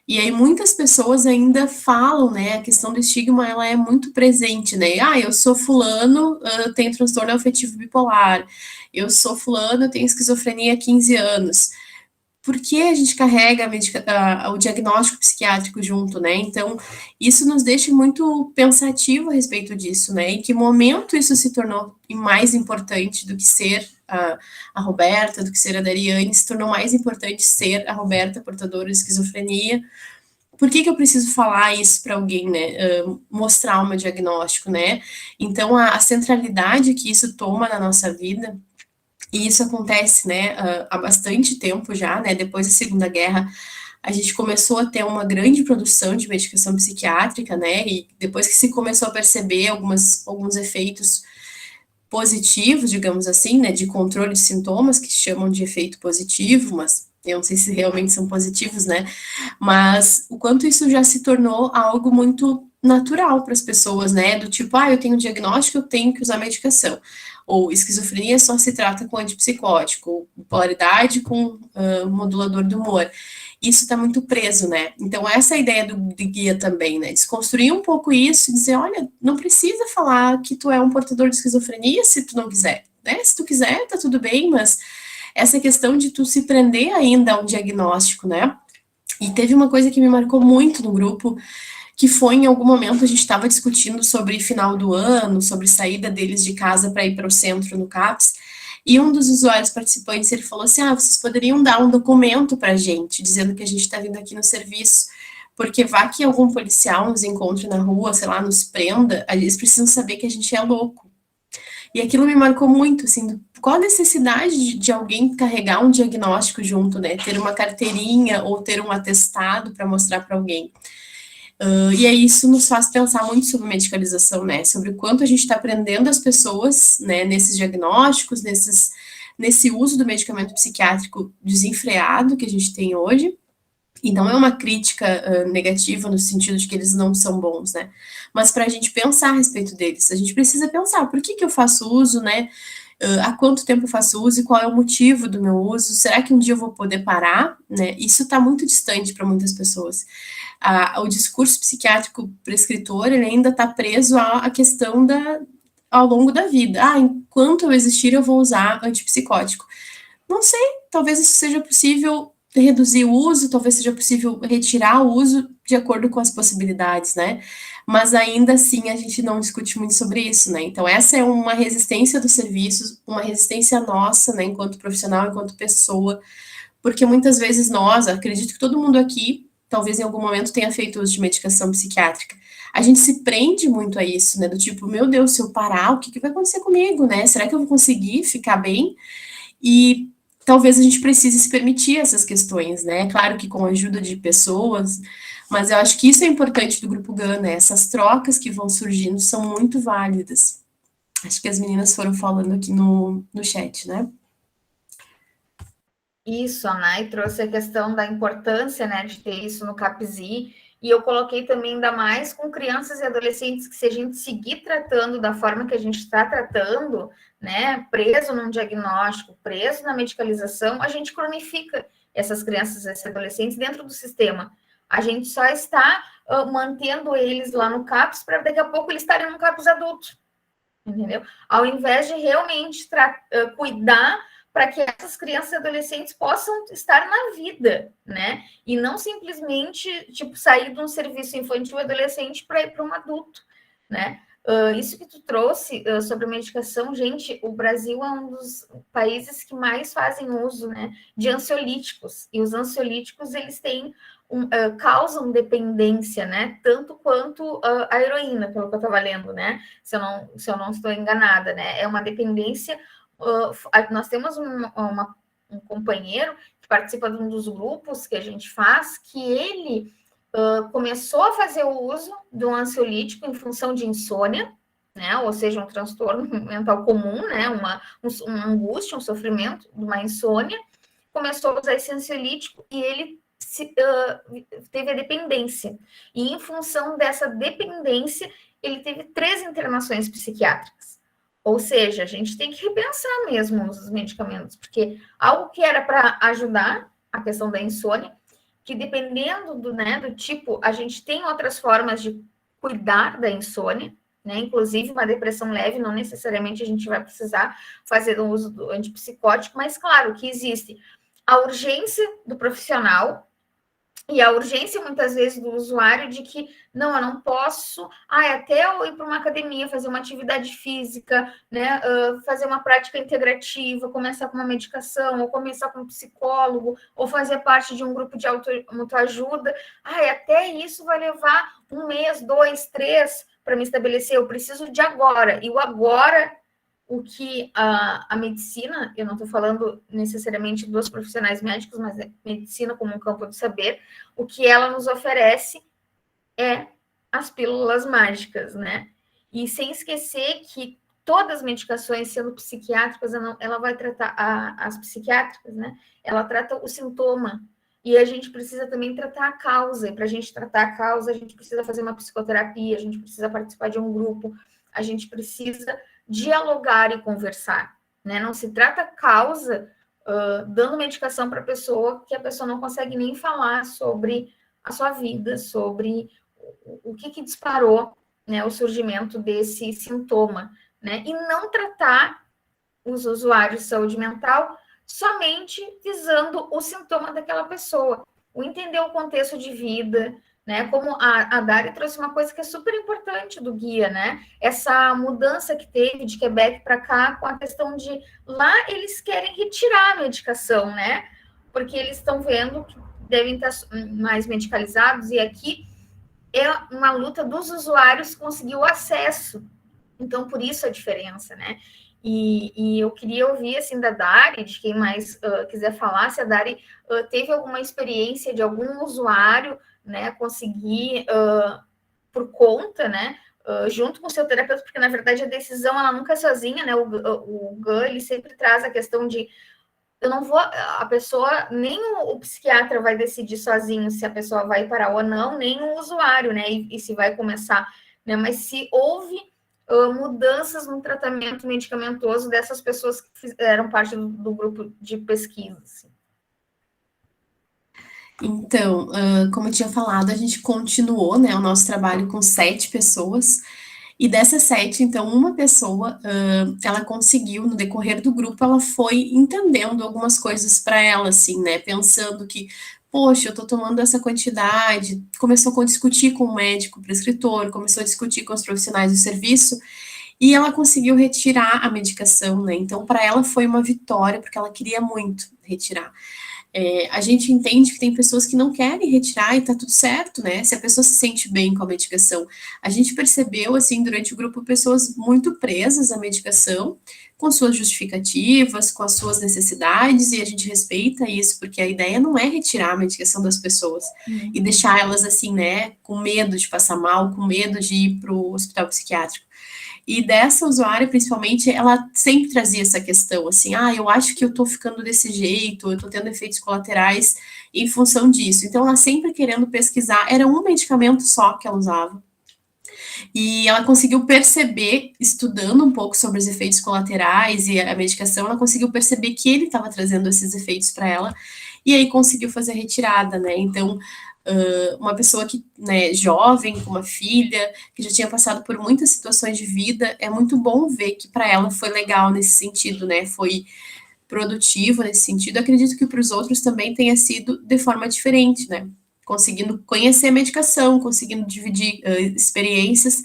[SPEAKER 2] E aí muitas pessoas ainda falam, né, a questão do estigma, ela é muito presente, né, eu sou fulano, tenho transtorno afetivo bipolar, eu sou fulano, eu tenho esquizofrenia há 15 anos. Por que a gente carrega o diagnóstico psiquiátrico junto, né? Então, isso nos deixa muito pensativo a respeito disso, né? Em que momento isso se tornou mais importante do que ser a Roberta, do que ser a Dariane, se tornou mais importante ser a Roberta, portadora de esquizofrenia. Por que eu preciso falar isso para alguém, né? Mostrar o meu diagnóstico, né? Então, a centralidade que isso toma na nossa vida. E isso acontece, né, há bastante tempo já, né, depois da Segunda Guerra, a gente começou a ter uma grande produção de medicação psiquiátrica, né, e depois que se começou a perceber alguns efeitos positivos, digamos assim, né, de controle de sintomas, que chamam de efeito positivo, mas eu não sei se realmente são positivos, né, mas o quanto isso já se tornou algo muito natural para as pessoas, né, do tipo, eu tenho um diagnóstico, eu tenho que usar medicação. Ou esquizofrenia só se trata com antipsicótico, ou bipolaridade com modulador do humor. Isso está muito preso, né? Então, essa é a ideia do guia também, né? Desconstruir um pouco isso e dizer, olha, não precisa falar que tu é um portador de esquizofrenia se tu não quiser, né? Se tu quiser, tá tudo bem, mas essa questão de tu se prender ainda a um diagnóstico, né? E teve uma coisa que me marcou muito no grupo, que foi em algum momento a gente estava discutindo sobre final do ano, sobre saída deles de casa para ir para o centro no CAPS, e um dos usuários participantes, ele falou assim, vocês poderiam dar um documento para a gente, dizendo que a gente está vindo aqui no serviço, porque vá que algum policial nos encontre na rua, sei lá, nos prenda, eles precisam saber que a gente é louco. E aquilo me marcou muito, assim, qual a necessidade de alguém carregar um diagnóstico junto, né, ter uma carteirinha ou ter um atestado para mostrar para alguém. E aí isso nos faz pensar muito sobre medicalização, né, sobre o quanto a gente está aprendendo as pessoas, né, nesses diagnósticos, nesse uso do medicamento psiquiátrico desenfreado que a gente tem hoje, e não é uma crítica negativa no sentido de que eles não são bons, né, mas para a gente pensar a respeito deles, a gente precisa pensar, por que eu faço uso, né, há quanto tempo eu faço uso e qual é o motivo do meu uso, será que um dia eu vou poder parar, né, isso está muito distante para muitas pessoas. O discurso psiquiátrico prescritor, ele ainda está preso à questão ao longo da vida. Enquanto eu existir, eu vou usar antipsicótico. Não sei, talvez isso seja possível reduzir o uso, talvez seja possível retirar o uso de acordo com as possibilidades, né? Mas ainda assim a gente não discute muito sobre isso, né? Então essa é uma resistência dos serviços, uma resistência nossa, né, enquanto profissional, enquanto pessoa, porque muitas vezes nós, acredito que todo mundo aqui, talvez em algum momento tenha feito uso de medicação psiquiátrica. A gente se prende muito a isso, né? Do tipo, meu Deus, se eu parar, o que vai acontecer comigo, né? Será que eu vou conseguir ficar bem? E talvez a gente precise se permitir essas questões, né? Claro que com a ajuda de pessoas, mas eu acho que isso é importante do Grupo GAN, né? Essas trocas que vão surgindo são muito válidas. Acho que as meninas foram falando aqui no chat, né?
[SPEAKER 1] Isso, a Nai trouxe a questão da importância, né, de ter isso no CAPSI, e eu coloquei também ainda mais com crianças e adolescentes, que se a gente seguir tratando da forma que a gente está tratando, né, preso num diagnóstico, preso na medicalização, a gente cronifica essas crianças e esses adolescentes dentro do sistema. A gente só está mantendo eles lá no CAPS para daqui a pouco eles estarem no CAPS adulto, entendeu? Ao invés de realmente cuidar para que essas crianças e adolescentes possam estar na vida, né? E não simplesmente, tipo, sair de um serviço infantil e adolescente para ir para um adulto, né? Isso que tu trouxe sobre medicação, gente, o Brasil é um dos países que mais fazem uso, né, de ansiolíticos, e os ansiolíticos, eles causam dependência, né, tanto quanto a heroína, pelo que eu estava lendo, né, se eu não estou enganada, né, é uma dependência. Nós temos um companheiro que participa de um dos grupos que a gente faz, que ele começou a fazer o uso do ansiolítico em função de insônia, né? Ou seja, um transtorno mental comum, né? Uma angústia, um sofrimento, uma insônia. Começou a usar esse ansiolítico e ele teve a dependência. E em função dessa dependência, ele teve 3 internações psiquiátricas. Ou seja, a gente tem que repensar mesmo os medicamentos, porque algo que era para ajudar a questão da insônia, que dependendo do tipo, a gente tem outras formas de cuidar da insônia, né? Inclusive uma depressão leve, não necessariamente a gente vai precisar fazer o uso do antipsicótico, mas claro que existe a urgência do profissional e a urgência, muitas vezes, do usuário de que, não, eu não posso, até eu ir para uma academia, fazer uma atividade física, né, fazer uma prática integrativa, começar com uma medicação, ou começar com um psicólogo, ou fazer parte de um grupo de autoajuda. Até isso vai levar 1 mês, 2, 3, para me estabelecer, eu preciso de agora. E o agora, o que a medicina, eu não estou falando necessariamente dos profissionais médicos, mas a medicina como um campo de saber, o que ela nos oferece é as pílulas mágicas, né? E sem esquecer que todas as medicações, sendo psiquiátricas, ela vai tratar, as psiquiátricas, né? Ela trata o sintoma, e a gente precisa também tratar a causa, e para a gente tratar a causa, a gente precisa fazer uma psicoterapia, a gente precisa participar de um grupo, a gente precisa dialogar e conversar, né? Não se trata a causa dando medicação para a pessoa que a pessoa não consegue nem falar sobre a sua vida, sobre o que disparou, né, o surgimento desse sintoma, né? E não tratar os usuários de saúde mental somente visando o sintoma daquela pessoa, o entender o contexto de vida, né? Como a Dari trouxe uma coisa que é super importante do guia, né? Essa mudança que teve de Quebec para cá, com a questão de lá eles querem retirar a medicação, né? Porque eles estão vendo que devem estar mais medicalizados, e aqui é uma luta dos usuários conseguir o acesso. Então, por isso a diferença, né? E eu queria ouvir, assim, da Dari, de quem mais quiser falar, se a Dari teve alguma experiência de algum usuário, né, conseguir por conta, né, junto com o seu terapeuta, porque na verdade a decisão ela nunca é sozinha, né? O GAN, ele sempre traz a questão de eu não vou, a pessoa, nem o psiquiatra vai decidir sozinho se a pessoa vai parar ou não, nem o usuário, né? E se vai começar, né? Mas se houve mudanças no tratamento medicamentoso dessas pessoas que fizeram parte do grupo de pesquisa, assim.
[SPEAKER 2] Então, como eu tinha falado, a gente continuou, né, o nosso trabalho com 7 pessoas, e dessas 7, então, uma pessoa, ela conseguiu, no decorrer do grupo, ela foi entendendo algumas coisas para ela, assim, né, pensando que, poxa, eu tô tomando essa quantidade, começou a discutir com o médico prescritor, começou a discutir com os profissionais do serviço, e ela conseguiu retirar a medicação, né, então, para ela foi uma vitória, porque ela queria muito retirar. A gente entende que tem pessoas que não querem retirar e tá tudo certo, né? Se a pessoa se sente bem com a medicação. A gente percebeu, assim, durante o grupo, pessoas muito presas à medicação, com suas justificativas, com as suas necessidades, e a gente respeita isso, porque a ideia não é retirar a medicação das pessoas e deixar elas assim, né, com medo de passar mal, com medo de ir para o hospital psiquiátrico. E dessa usuária, principalmente, ela sempre trazia essa questão, assim, eu acho que eu tô ficando desse jeito, eu tô tendo efeitos colaterais em função disso. Então, ela sempre querendo pesquisar, era um medicamento só que ela usava. E ela conseguiu perceber, estudando um pouco sobre os efeitos colaterais e a medicação, ela conseguiu perceber que ele estava trazendo esses efeitos para ela, e aí conseguiu fazer a retirada, né? Então, uma pessoa que, né, jovem, com uma filha, que já tinha passado por muitas situações de vida, é muito bom ver que para ela foi legal nesse sentido, né? Foi produtivo nesse sentido. Acredito que para os outros também tenha sido de forma diferente, né? Conseguindo conhecer a medicação, conseguindo dividir experiências,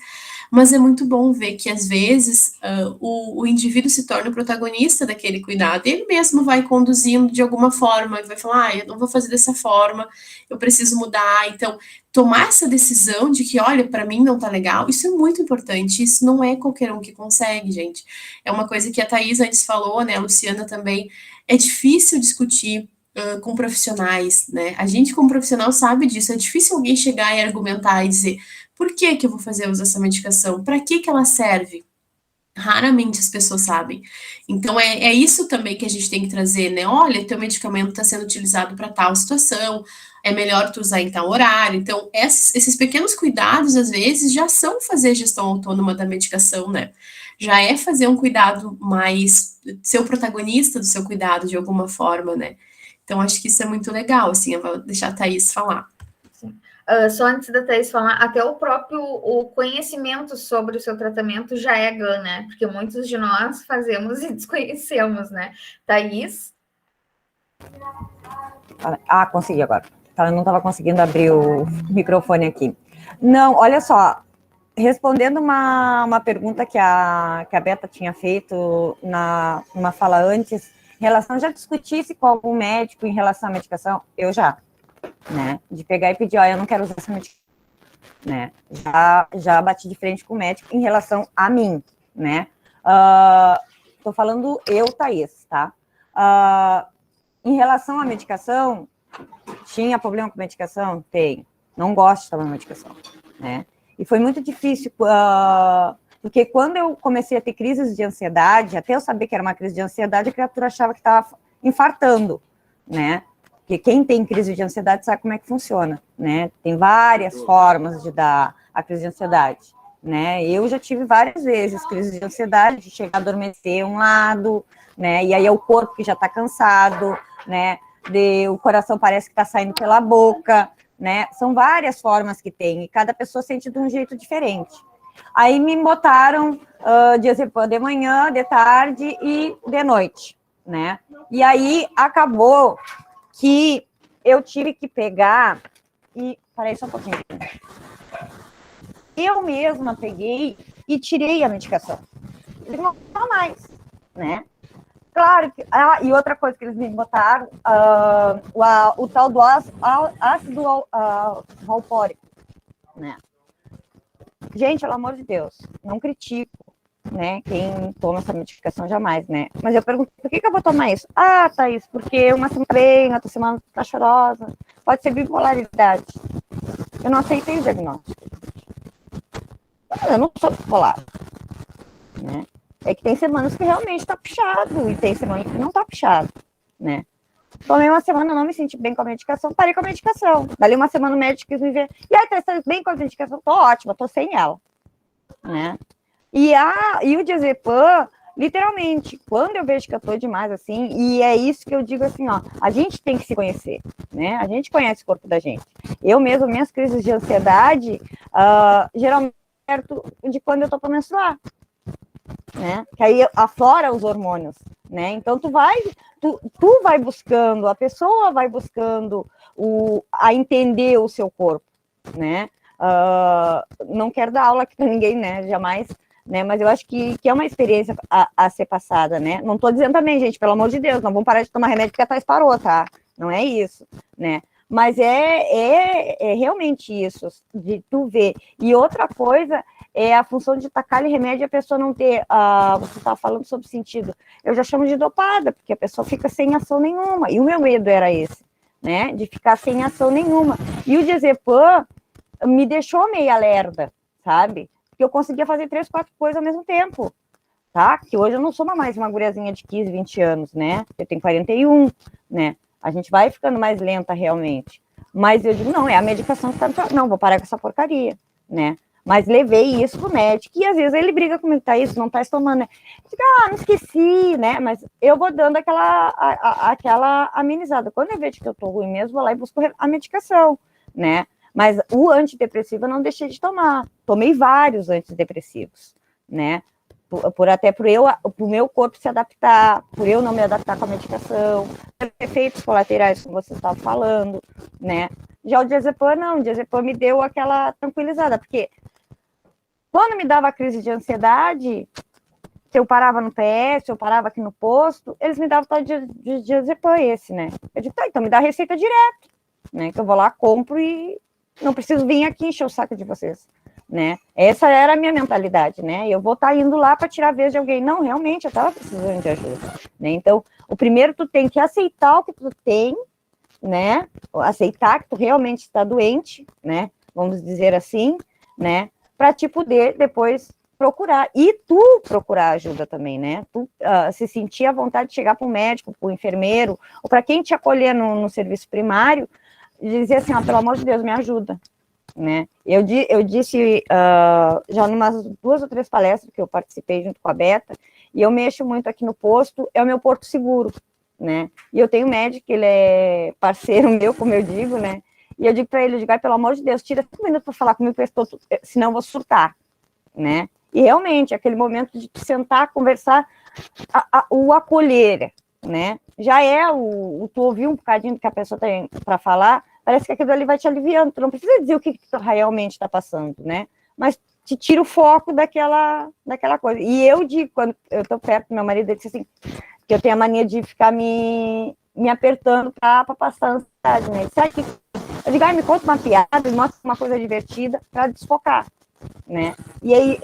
[SPEAKER 2] mas é muito bom ver que, às vezes, o indivíduo se torna o protagonista daquele cuidado, ele mesmo vai conduzindo de alguma forma, vai falar, eu não vou fazer dessa forma, eu preciso mudar. Então, tomar essa decisão de que, olha, para mim não tá legal, isso é muito importante, isso não é qualquer um que consegue, gente. É uma coisa que a Thaís antes falou, né, a Luciana também, é difícil discutir com profissionais, né? A gente, como profissional, sabe disso. É difícil alguém chegar e argumentar e dizer por que eu vou fazer uso dessa medicação? Para que ela serve? Raramente as pessoas sabem. Então, é isso também que a gente tem que trazer, né? Olha, teu medicamento está sendo utilizado para tal situação, é melhor tu usar em tal horário. Então, esses pequenos cuidados, às vezes, já são fazer gestão autônoma da medicação, né? Já é fazer um cuidado mais, ser o protagonista do seu cuidado de alguma forma, né? Então, acho que isso é muito legal, assim, eu vou deixar a Thaís falar.
[SPEAKER 1] Só antes da Thaís falar, até o conhecimento sobre o seu tratamento já é GAN, né? Porque muitos de nós fazemos e desconhecemos, né? Thaís?
[SPEAKER 5] Consegui agora. Eu não estava conseguindo abrir o microfone aqui. Não, olha só, respondendo uma pergunta que a Beta tinha feito numa fala antes, em relação, já discutisse com algum médico em relação à medicação? Eu já, né? De pegar e pedir, eu não quero usar essa medicação, né? Já bati de frente com o médico em relação a mim, né? Tô falando eu, Thaís, tá? Em relação à medicação, tinha problema com medicação? Tem. Não gosto de tomar medicação, né? E foi muito difícil, porque quando eu comecei a ter crises de ansiedade, até eu saber que era uma crise de ansiedade, a criatura achava que estava infartando, né? Porque quem tem crise de ansiedade sabe como é que funciona, né? Tem várias formas de dar a crise de ansiedade, né? Eu já tive várias vezes crise de ansiedade, de chegar a adormecer um lado, né? E aí é o corpo que já está cansado, né? O coração parece que está saindo pela boca, né? São várias formas que tem, e cada pessoa sente de um jeito diferente. Aí me botaram diazepam de manhã, de tarde e de noite, né? E aí acabou que eu tive que pegar e... Peraí só um pouquinho. Eu mesma peguei e tirei a medicação. Eles não falam mais, né? Claro que... e outra coisa que eles me botaram, o tal do ácido valpórico, né? Gente, pelo amor de Deus, não critico, né, quem toma essa medicação jamais, né? Mas eu pergunto, por que eu vou tomar isso? Thaís, porque uma semana bem, outra semana tá chorosa. Pode ser bipolaridade. Eu não aceitei o diagnóstico. Eu não sou bipolar, né? É que tem semanas que realmente tá puxado e tem semanas que não tá puxado, né? Tomei uma semana, não me senti bem com a medicação, parei com a medicação. Dali uma semana o médico quis me ver. E aí, tá bem com a medicação? Tô ótima, tô sem ela, né? E o diazepam, literalmente, quando eu vejo que eu tô demais, assim, e é isso que eu digo assim, ó, a gente tem que se conhecer, né? A gente conhece o corpo da gente. Eu mesmo, minhas crises de ansiedade, geralmente, perto de quando eu tô pra menstruar, né? Que aí aflora os hormônios, né? Então, tu vai buscando, a pessoa vai buscando a entender o seu corpo, né? Não quero dar aula aqui para ninguém, né? Jamais, né? Mas eu acho que é uma experiência a ser passada, né? Não tô dizendo também, gente, pelo amor de Deus, não vamos parar de tomar remédio porque a Thaís parou, tá? Não é isso, né? Mas é realmente isso, de tu ver. E outra coisa é a função de tacar-lhe remédio e a pessoa não ter, você estava falando sobre sentido, eu já chamo de dopada, porque a pessoa fica sem ação nenhuma, e o meu medo era esse, né, de ficar sem ação nenhuma. E o diazepam me deixou meio lerda, sabe? Porque eu conseguia fazer 3, 4 coisas ao mesmo tempo, tá? Que hoje eu não sou mais uma guriazinha de 15, 20 anos, né? Eu tenho 41, né? A gente vai ficando mais lenta realmente. Mas eu digo, não, é a medicação que tá... Não, vou parar com essa porcaria, né? Mas levei isso pro médico e às vezes ele briga comigo, tá isso, não tá tomando, né? Eu digo, não esqueci, né? Mas eu vou dando aquela amenizada. Quando eu vejo que eu tô ruim mesmo, vou lá e busco a medicação, né? Mas o antidepressivo eu não deixei de tomar. Tomei vários antidepressivos, né? Até por o meu corpo se adaptar, por eu não me adaptar com a medicação, efeitos colaterais, como você estava falando, né? Já o diazepam, não, o diazepam me deu aquela tranquilizada, porque quando me dava crise de ansiedade, se eu parava no PS, se eu parava aqui no posto, eles me davam tal de diazepam esse, né? Eu digo, tá, então me dá a receita direto, né? Que eu vou lá, compro e não preciso vir aqui encher o saco de vocês, né? Essa era a minha mentalidade, né? Eu vou estar indo lá para tirar a vez de alguém. Não, realmente, eu estava precisando de ajuda, né? Então, o primeiro, tu tem que aceitar o que tu tem, né? Aceitar que tu realmente está doente, né? Vamos dizer assim, né? Para te poder depois procurar. E tu procurar ajuda também, né? Tu se sentir à vontade de chegar para o médico, para o enfermeiro, ou para quem te acolher no serviço primário, dizer assim, pelo amor de Deus, me ajuda, né? Eu disse já umas 2 ou 3 palestras que eu participei junto com a Beta, e eu mexo muito aqui no posto, é o meu porto seguro, né? E eu tenho um médico, ele é parceiro meu, como eu digo, né? E eu digo para ele, pelo amor de Deus, tira 5 minutos para falar comigo, senão eu vou surtar, né? E realmente, aquele momento de sentar, conversar, o acolher, né? Já tu ouvir um bocadinho do que a pessoa tem para falar, parece que aquilo ali vai te aliviando, tu não precisa dizer o que tu realmente está passando, né? Mas te tira o foco daquela coisa. E eu digo, quando eu estou perto do meu marido, ele disse assim, que eu tenho a mania de ficar me apertando para passar a ansiedade, né? Eu digo, me conta uma piada, me mostra uma coisa divertida para desfocar, né? E aí,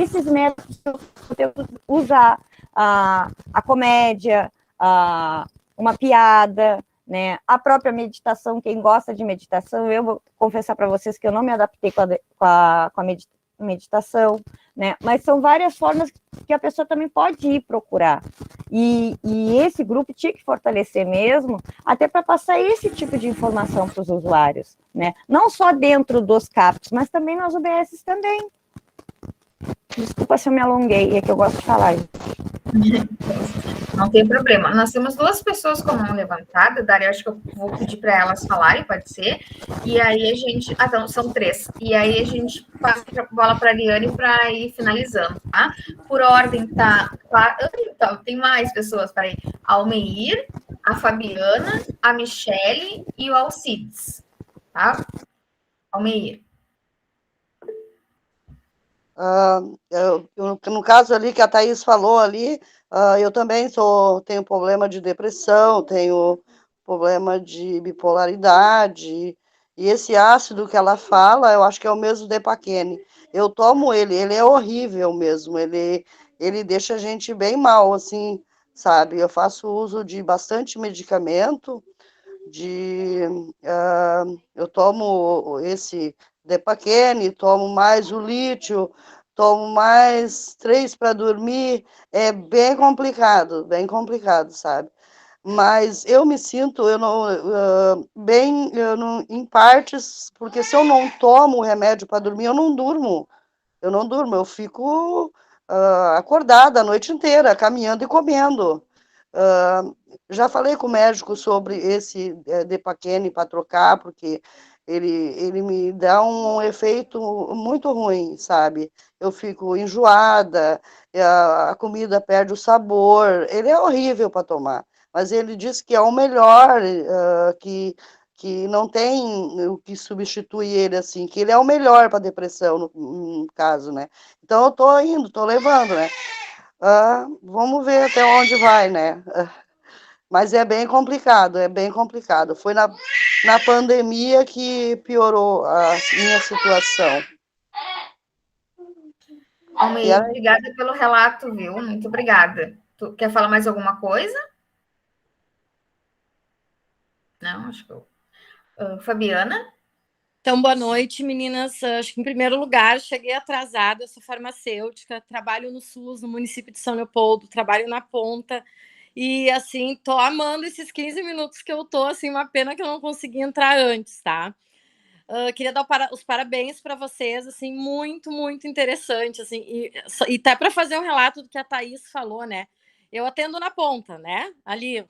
[SPEAKER 5] esses métodos eu tento usar a comédia, uma piada, né? A própria meditação, quem gosta de meditação, eu vou confessar para vocês que eu não me adaptei com a meditação, né? Mas são várias formas que a pessoa também pode ir procurar. E esse grupo tinha que fortalecer mesmo, até para passar esse tipo de informação para os usuários, né? Não só dentro dos CAPs, mas também nas UBSs também. Desculpa se eu me alonguei, é que eu gosto de falar.
[SPEAKER 1] Não tem problema. Nós temos 2 pessoas com a mão levantada, Daria, acho que eu vou pedir para elas falarem, pode ser. E aí a gente. Não, são 3. E aí a gente passa a bola para a Ariane para ir finalizando, tá? Por ordem, tá? Tem mais pessoas, peraí. Almeir, a Fabiana, a Michele e o Alcides, tá? Almeir.
[SPEAKER 7] No caso ali que a Thaís falou ali, eu também tenho problema de depressão, tenho problema de bipolaridade, e esse ácido que ela fala, eu acho que é o mesmo Depaquene. Eu tomo ele é horrível mesmo, ele deixa a gente bem mal, assim, sabe? Eu faço uso de bastante medicamento, eu tomo esse Depaquene, tomo mais o lítio, tomo mais 3 para dormir, é bem complicado, sabe? Mas eu me sinto, em partes, porque se eu não tomo o remédio para dormir, eu não durmo, eu fico acordada a noite inteira, caminhando e comendo. Já falei com o médico sobre esse Depaquene para trocar, porque ele me dá um efeito muito ruim, sabe? Eu fico enjoada, a comida perde o sabor, ele é horrível para tomar, mas ele diz que é o melhor, que não tem o que substitui ele, assim, que ele é o melhor para depressão, no caso, né? Então eu tô levando, né? Vamos ver até onde vai, né? Mas é bem complicado, é bem complicado. Foi na pandemia que piorou a minha situação.
[SPEAKER 1] Almeida, obrigada pelo relato, viu? Muito obrigada. Tu quer falar mais alguma coisa? Não, acho que eu... Fabiana?
[SPEAKER 8] Então, boa noite, meninas. Acho que, em primeiro lugar, cheguei atrasada, eu sou farmacêutica, trabalho no SUS, no município de São Leopoldo, trabalho na ponta, e, assim, tô amando esses 15 minutos que eu tô, assim, uma pena que eu não consegui entrar antes, tá? Queria dar os parabéns para vocês, assim, muito, muito interessante, assim, e até para fazer um relato do que a Thaís falou, né? Eu atendo na ponta, né? Ali,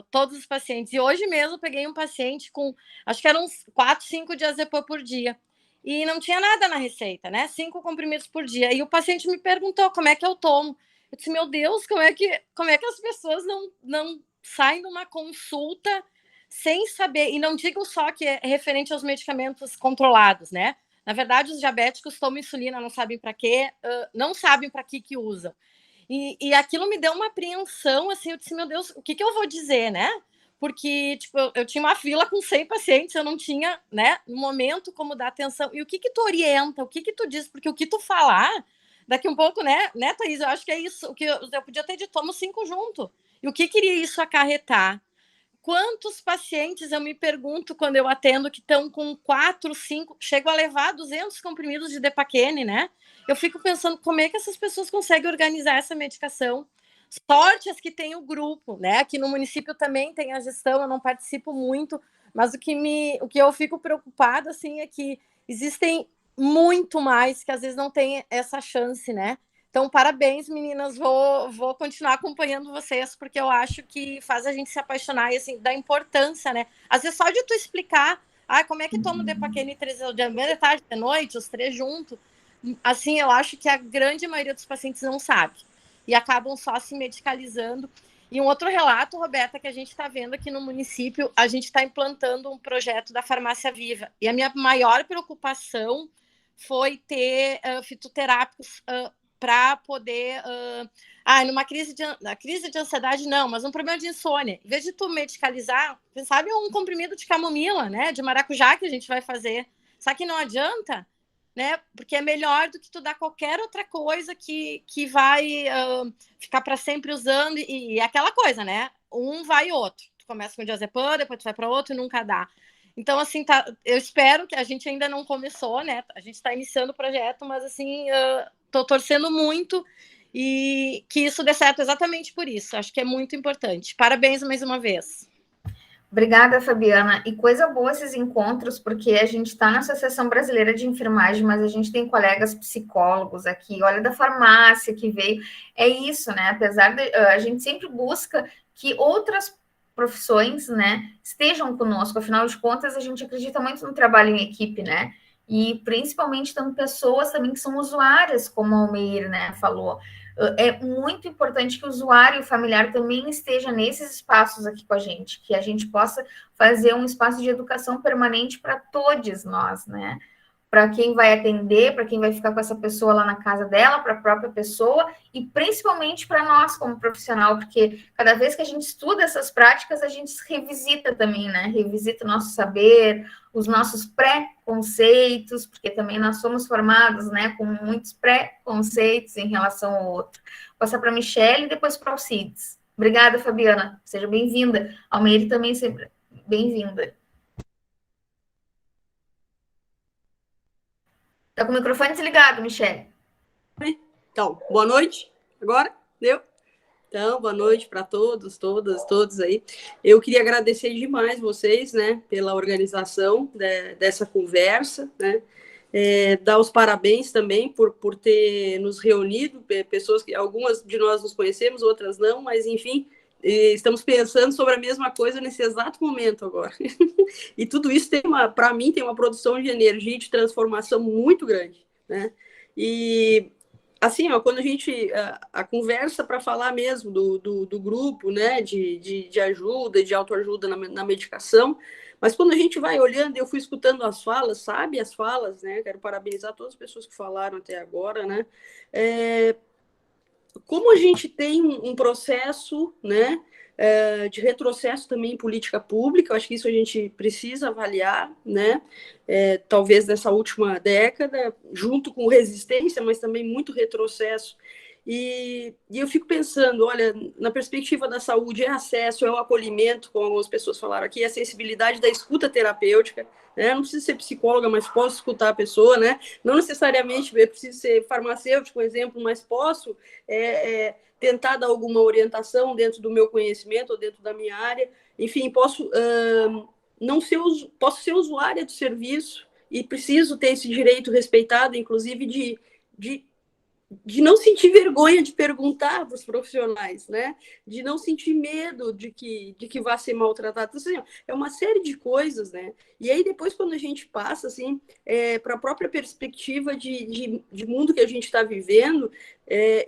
[SPEAKER 8] todos os pacientes. E hoje mesmo eu peguei um paciente com, acho que eram uns 4, 5 diazepam por dia. E não tinha nada na receita, né? 5 comprimidos por dia. E o paciente me perguntou como é que eu tomo. Eu disse, meu Deus, como é que as pessoas não saem de uma consulta sem saber, e não digo só que é referente aos medicamentos controlados, né? Na verdade, os diabéticos tomam insulina, não sabem para quê, não sabem para que usam. E aquilo me deu uma apreensão, assim, eu disse, meu Deus, o que eu vou dizer, né? Porque, tipo, eu tinha uma fila com 100 pacientes, eu não tinha, né, no momento como dar atenção. E o que tu orienta, o que tu diz? Porque o que tu falar, daqui um pouco, né, Thaís, eu acho que é isso, o que eu podia ter dito, toma 5 junto. E o que queria isso acarretar? Quantos pacientes eu me pergunto quando eu atendo que estão com 4, 5, chego a levar 200 comprimidos de Depaquene, né? Eu fico pensando como é que essas pessoas conseguem organizar essa medicação. Sorte as que tem o grupo, né? Aqui no município também tem a gestão, eu não participo muito, mas o que eu fico preocupada, assim, é que existem muito mais que às vezes não tem essa chance, né? Então, parabéns, meninas. Vou continuar acompanhando vocês, porque eu acho que faz a gente se apaixonar e, assim, da importância, né? Às vezes, só de tu explicar, como é que toma o Depaquene 3 de manhã, de tarde, de noite, os 3 juntos. Assim, eu acho que a grande maioria dos pacientes não sabe. E acabam só se medicalizando. E um outro relato, Roberta, que a gente está vendo aqui no município, a gente está implantando um projeto da Farmácia Viva. E a minha maior preocupação foi ter fitoterápicos para poder... numa crise de ansiedade, não, mas um problema de insônia. Em vez de tu medicalizar, quem sabe um comprimido de camomila, né? De maracujá que a gente vai fazer. Só que não adianta, né? Porque é melhor do que tu dar qualquer outra coisa que vai ficar para sempre usando. E aquela coisa, né? Um vai outro. Tu começa com o diazepam, depois tu vai para outro e nunca dá. Então, assim, eu espero que a gente ainda não começou, né? A gente está iniciando o projeto, mas, assim, estou torcendo muito e que isso dê certo exatamente por isso. Acho que é muito importante. Parabéns mais uma vez.
[SPEAKER 1] Obrigada, Fabiana. E coisa boa esses encontros, porque a gente está na Associação Brasileira de Enfermagem, mas a gente tem colegas psicólogos aqui, olha, da farmácia que veio. É isso, né? Apesar de a gente sempre busca que outras profissões, né, estejam conosco. Afinal de contas, a gente acredita muito no trabalho em equipe, né? E principalmente tendo pessoas também que são usuárias, como a Almeir, né, falou. É muito importante que o usuário familiar também esteja nesses espaços aqui com a gente, que a gente possa fazer um espaço de educação permanente para todos nós, né? Para quem vai atender, para quem vai ficar com essa pessoa lá na casa dela, para a própria pessoa e principalmente para nós como profissional, porque cada vez que a gente estuda essas práticas, a gente revisita também, né? Revisita o nosso saber, os nossos pré-conceitos, porque também nós somos formados, né, com muitos pré-conceitos em relação ao outro. Vou passar para a Michelle e depois para o Alcides. Obrigada, Fabiana. Seja bem-vinda. Almeida também sempre bem-vinda. Está com o microfone desligado, Michelle.
[SPEAKER 9] Então, boa noite. Agora? Deu? Então, boa noite para todos, todos aí. Eu queria agradecer demais vocês, né, pela organização dessa conversa, né, dar os parabéns também por ter nos reunido, pessoas que algumas de nós nos conhecemos, outras não, mas enfim, estamos pensando sobre a mesma coisa nesse exato momento agora. E tudo isso para mim, tem uma produção de energia e de transformação muito grande, né? E assim, quando a gente a conversa para falar mesmo do grupo, né, de ajuda, de autoajuda na medicação, mas quando a gente vai olhando, eu fui escutando as falas, sabe, as falas, né, quero parabenizar todas as pessoas que falaram até agora, né, como a gente tem um processo, né, de retrocesso também em política pública, eu acho que isso a gente precisa avaliar, né, talvez nessa última década, junto com resistência, mas também muito retrocesso. E eu fico pensando, olha, na perspectiva da saúde, é acesso, é o acolhimento, como algumas pessoas falaram aqui, é a sensibilidade da escuta terapêutica, né? Não preciso ser psicóloga, mas posso escutar a pessoa, né? Não necessariamente eu preciso ser farmacêutico, por exemplo, mas posso tentar dar alguma orientação dentro do meu conhecimento ou dentro da minha área. Enfim, posso ser usuária do serviço e preciso ter esse direito respeitado, inclusive de não sentir vergonha de perguntar para os profissionais, né? De não sentir medo de que vá ser maltratado. Assim, é uma série de coisas, né? E aí, depois, quando a gente passa assim, para a própria perspectiva de mundo que a gente está vivendo,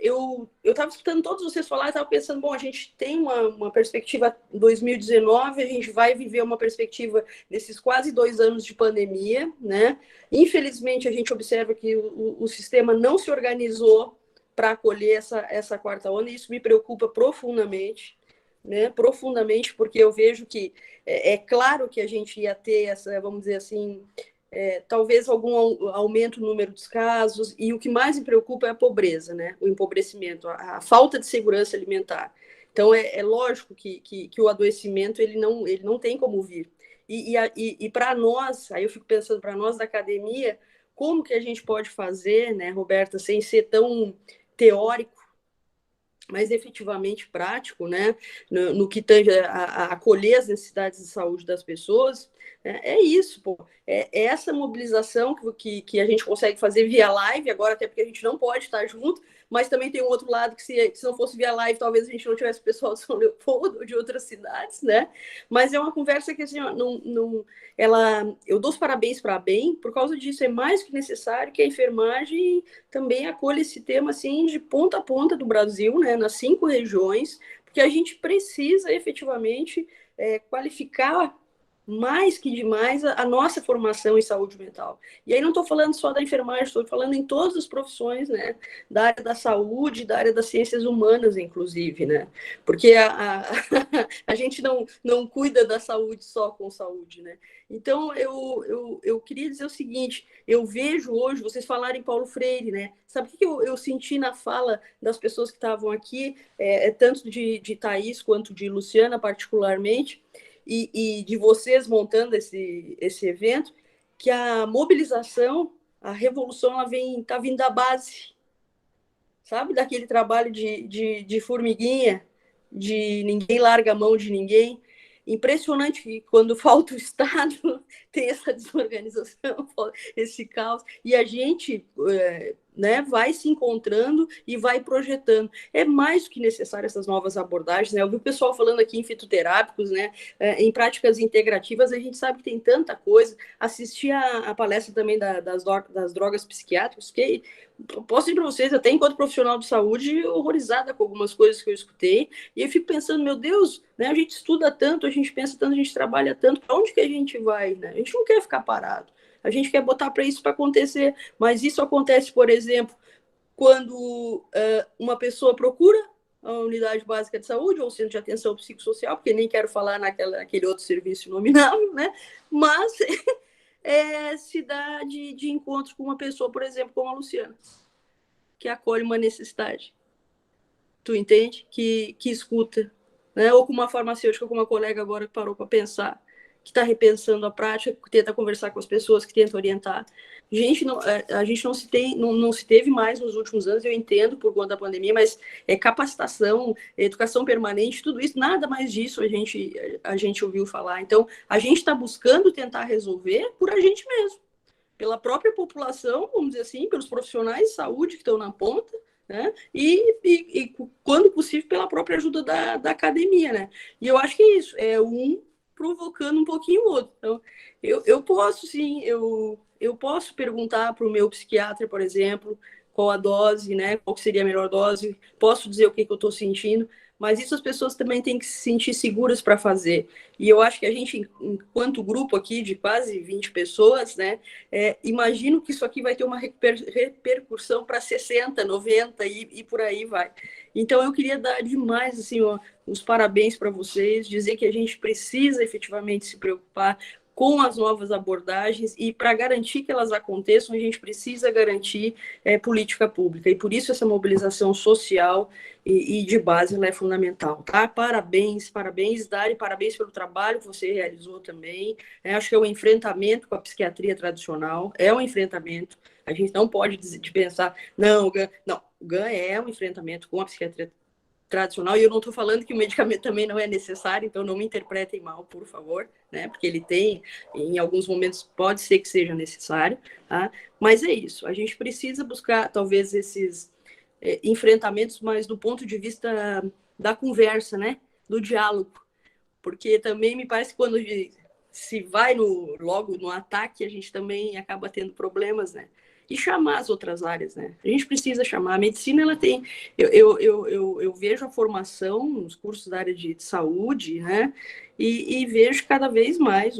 [SPEAKER 9] eu estava escutando todos vocês falar e estava pensando, bom, a gente tem uma perspectiva 2019, a gente vai viver uma perspectiva desses quase 2 anos de pandemia, né? Infelizmente, a gente observa que o sistema não se organizou para acolher essa quarta onda, e isso me preocupa profundamente, né? Profundamente, porque eu vejo que é claro que a gente ia ter essa, vamos dizer assim, talvez algum aumento no número dos casos, e o que mais me preocupa é a pobreza, né? O empobrecimento, a falta de segurança alimentar. Então, é lógico que o adoecimento ele não tem como vir. E para nós, aí eu fico pensando, para nós da academia, como que a gente pode fazer, né, Roberta, sem ser tão teórico, mas efetivamente prático, né, no que tange a acolher as necessidades de saúde das pessoas, é isso, pô. É essa mobilização que a gente consegue fazer via live, agora até porque a gente não pode estar junto, mas também tem um outro lado que se não fosse via live, talvez a gente não tivesse o pessoal de São Leopoldo ou de outras cidades, né? Mas é uma conversa que, assim, ó, eu dou os parabéns para a BEM, por causa disso, é mais que necessário que a enfermagem também acolha esse tema, assim, de ponta a ponta do Brasil, né? Nas 5 regiões, porque a gente precisa, efetivamente, qualificar mais que demais a nossa formação em saúde mental. E aí não estou falando só da enfermagem, estou falando em todas as profissões, né? Da área da saúde, da área das ciências humanas, inclusive, né? Porque a gente não cuida da saúde só com saúde, né? Então, eu queria dizer o seguinte, eu vejo hoje, vocês falaram em Paulo Freire, né? Sabe o que eu senti na fala das pessoas que estavam aqui, tanto de Thaís quanto de Luciana, particularmente, e de vocês montando esse evento, que a mobilização, a revolução, ela está vindo da base, sabe? Daquele trabalho de formiguinha, de ninguém larga a mão de ninguém. Impressionante que quando falta o Estado, tem essa desorganização, esse caos, e a gente né, vai se encontrando e vai projetando. É mais do que necessário essas novas abordagens, né? Eu vi o pessoal falando aqui em fitoterápicos, né, em práticas integrativas, a gente sabe que tem tanta coisa. Assisti a palestra também das drogas psiquiátricas, que posso dizer para vocês, até enquanto profissional de saúde, horrorizada com algumas coisas que eu escutei, e eu fico pensando, meu Deus, né, a gente estuda tanto, a gente pensa tanto, a gente trabalha tanto, para onde que a gente vai? Né? A gente não quer ficar parado, a gente quer botar para isso para acontecer, mas isso acontece, por exemplo, quando uma pessoa procura a unidade básica de saúde, ou o centro de atenção psicossocial, porque nem quero falar naquele outro serviço nominável, né? Mas se dá de encontro com uma pessoa, por exemplo, como a Luciana, que acolhe uma necessidade. Tu entende? Que escuta. Né? Ou com uma farmacêutica, com uma colega agora que parou para pensar, que está repensando a prática, que tenta conversar com as pessoas, que tenta orientar. A gente não se teve mais nos últimos anos, eu entendo, por conta da pandemia, mas capacitação, educação permanente, tudo isso, nada mais disso a gente ouviu falar. Então, a gente está buscando tentar resolver por a gente mesmo, pela própria população, vamos dizer assim, pelos profissionais de saúde que estão na ponta, né? E quando possível, pela própria ajuda da academia, né? E eu acho que é isso, provocando um pouquinho o outro. Então, eu posso, sim, eu posso perguntar para o meu psiquiatra, por exemplo, qual a dose, né? Qual seria a melhor dose, posso dizer o que eu estou sentindo, mas isso as pessoas também têm que se sentir seguras para fazer. E eu acho que a gente, enquanto grupo aqui de quase 20 pessoas, né, imagino que isso aqui vai ter uma repercussão para 60, 90 e por aí vai. Então, eu queria dar demais assim, os parabéns para vocês, dizer que a gente precisa efetivamente se preocupar com as novas abordagens, e para garantir que elas aconteçam, a gente precisa garantir política pública, e por isso essa mobilização social e de base ela é fundamental, tá? Parabéns, Dari, parabéns pelo trabalho que você realizou também, acho que é um enfrentamento com a psiquiatria tradicional, é um enfrentamento, a gente não pode pensar, não, o GAN é um enfrentamento com a psiquiatria tradicional, e eu não estou falando que o medicamento também não é necessário, então não me interpretem mal, por favor, né? Porque ele tem, em alguns momentos, pode ser que seja necessário, tá? Mas é isso, a gente precisa buscar, talvez, esses enfrentamentos, mas do ponto de vista da conversa, né? Do diálogo, porque também me parece que quando se vai logo no ataque, a gente também acaba tendo problemas, né? E chamar as outras áreas, né? A gente precisa chamar. A medicina, ela tem... Eu vejo a formação nos cursos da área de saúde, né? E vejo cada vez mais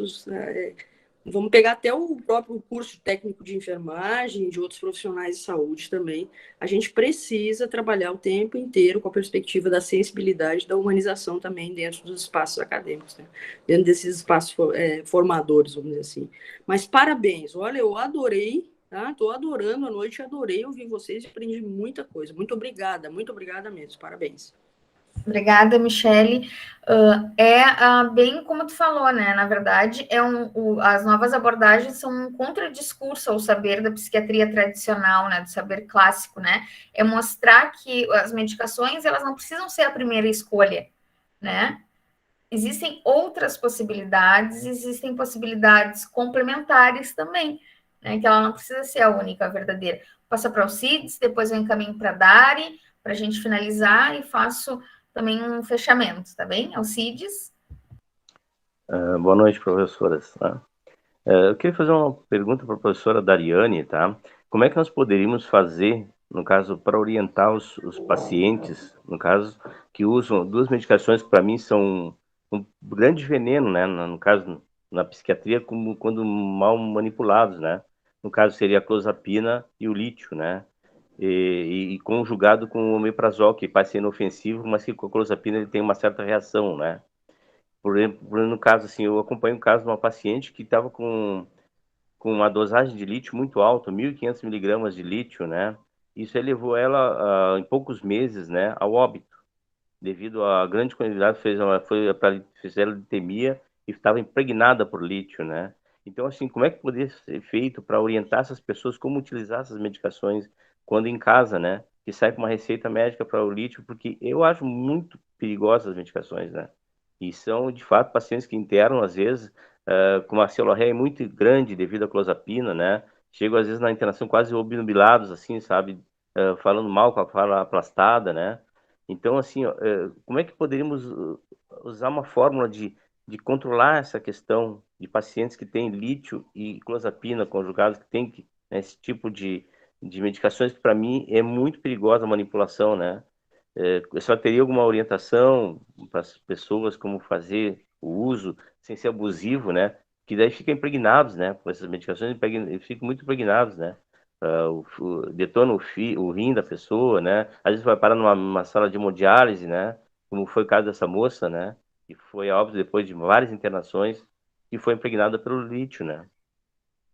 [SPEAKER 9] vamos pegar até o próprio curso técnico de enfermagem, de outros profissionais de saúde também. A gente precisa trabalhar o tempo inteiro com a perspectiva da sensibilidade, da humanização também dentro dos espaços acadêmicos, né? Dentro desses espaços formadores, vamos dizer assim. Mas parabéns. Olha, eu adorei... Estou adorando a noite, adorei ouvir vocês e aprendi muita coisa. Muito obrigada mesmo. Parabéns.
[SPEAKER 1] Obrigada, Michele. Bem como tu falou, né? Na verdade, as novas abordagens são um contradiscurso ao saber da psiquiatria tradicional, né? Do saber clássico, né? É mostrar que as medicações, elas não precisam ser a primeira escolha, né? Existem outras possibilidades, existem possibilidades complementares também, né, que ela não precisa ser a única, a verdadeira. Passa para o CIDS, depois eu encaminho para a Dari, para a gente finalizar, e faço também um fechamento, tá bem? Alcides?
[SPEAKER 10] Boa noite, professoras. Tá? Eu queria fazer uma pergunta para a professora Dariane, tá? Como é que nós poderíamos fazer, no caso, para orientar os pacientes, no caso, que usam duas medicações que para mim são um grande veneno, né? No caso, na psiquiatria, como quando mal manipulados, né? No caso, seria a clozapina e o lítio, né? E conjugado com o omeprazol, que parece ser inofensivo, mas que com a clozapina ele tem uma certa reação, né? Por exemplo, no caso, assim, eu acompanho o caso de uma paciente que estava com uma dosagem de lítio muito alta, 1.500 miligramas de lítio, né? Isso levou ela, em poucos meses, né, ao óbito, devido à grande quantidade, fizeram litemia e estava impregnada por lítio, né? Então, assim, como é que poderia ser feito para orientar essas pessoas como utilizar essas medicações quando em casa, né? Que sai com uma receita médica para o lítio, porque eu acho muito perigosas as medicações, né? E são, de fato, pacientes que internam, às vezes, com uma celorreia muito grande devido à clozapina, né? Chegam, às vezes, na internação quase obnubilados, assim, sabe? Falando mal com a fala aplastada, né? Então, assim, como é que poderíamos usar uma fórmula de controlar essa questão de pacientes que têm lítio e clozapina conjugados, que tem esse tipo de medicações, que para mim é muito perigosa a manipulação, né? Eu só teria alguma orientação para as pessoas como fazer o uso sem ser abusivo, né? Que daí ficam impregnados, né? Com essas medicações, ficam muito impregnados, né? Detona o rim da pessoa, né? Às vezes vai parar numa sala de hemodiálise, né? Como foi o caso dessa moça, né? Que foi a óbito depois de várias internações e foi impregnada pelo lítio, né?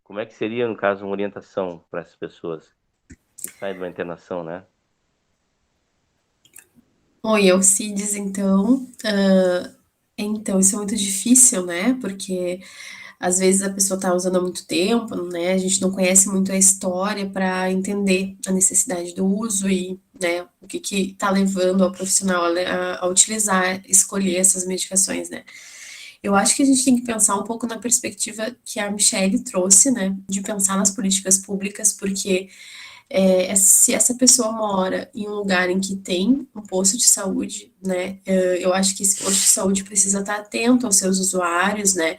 [SPEAKER 10] Como é que seria, no caso, uma orientação para essas pessoas que saem de uma internação, né?
[SPEAKER 2] Oi, Alcides, então. Então, isso é muito difícil, né? Porque às vezes a pessoa está usando há muito tempo, né? A gente não conhece muito a história para entender a necessidade do uso e, né, o que está levando ao profissional a utilizar, escolher essas medicações, né? Eu acho que a gente tem que pensar um pouco na perspectiva que a Michele trouxe, né? De pensar nas políticas públicas, porque se essa pessoa mora em um lugar em que tem um posto de saúde, né, eu acho que esse posto de saúde precisa estar atento aos seus usuários, né,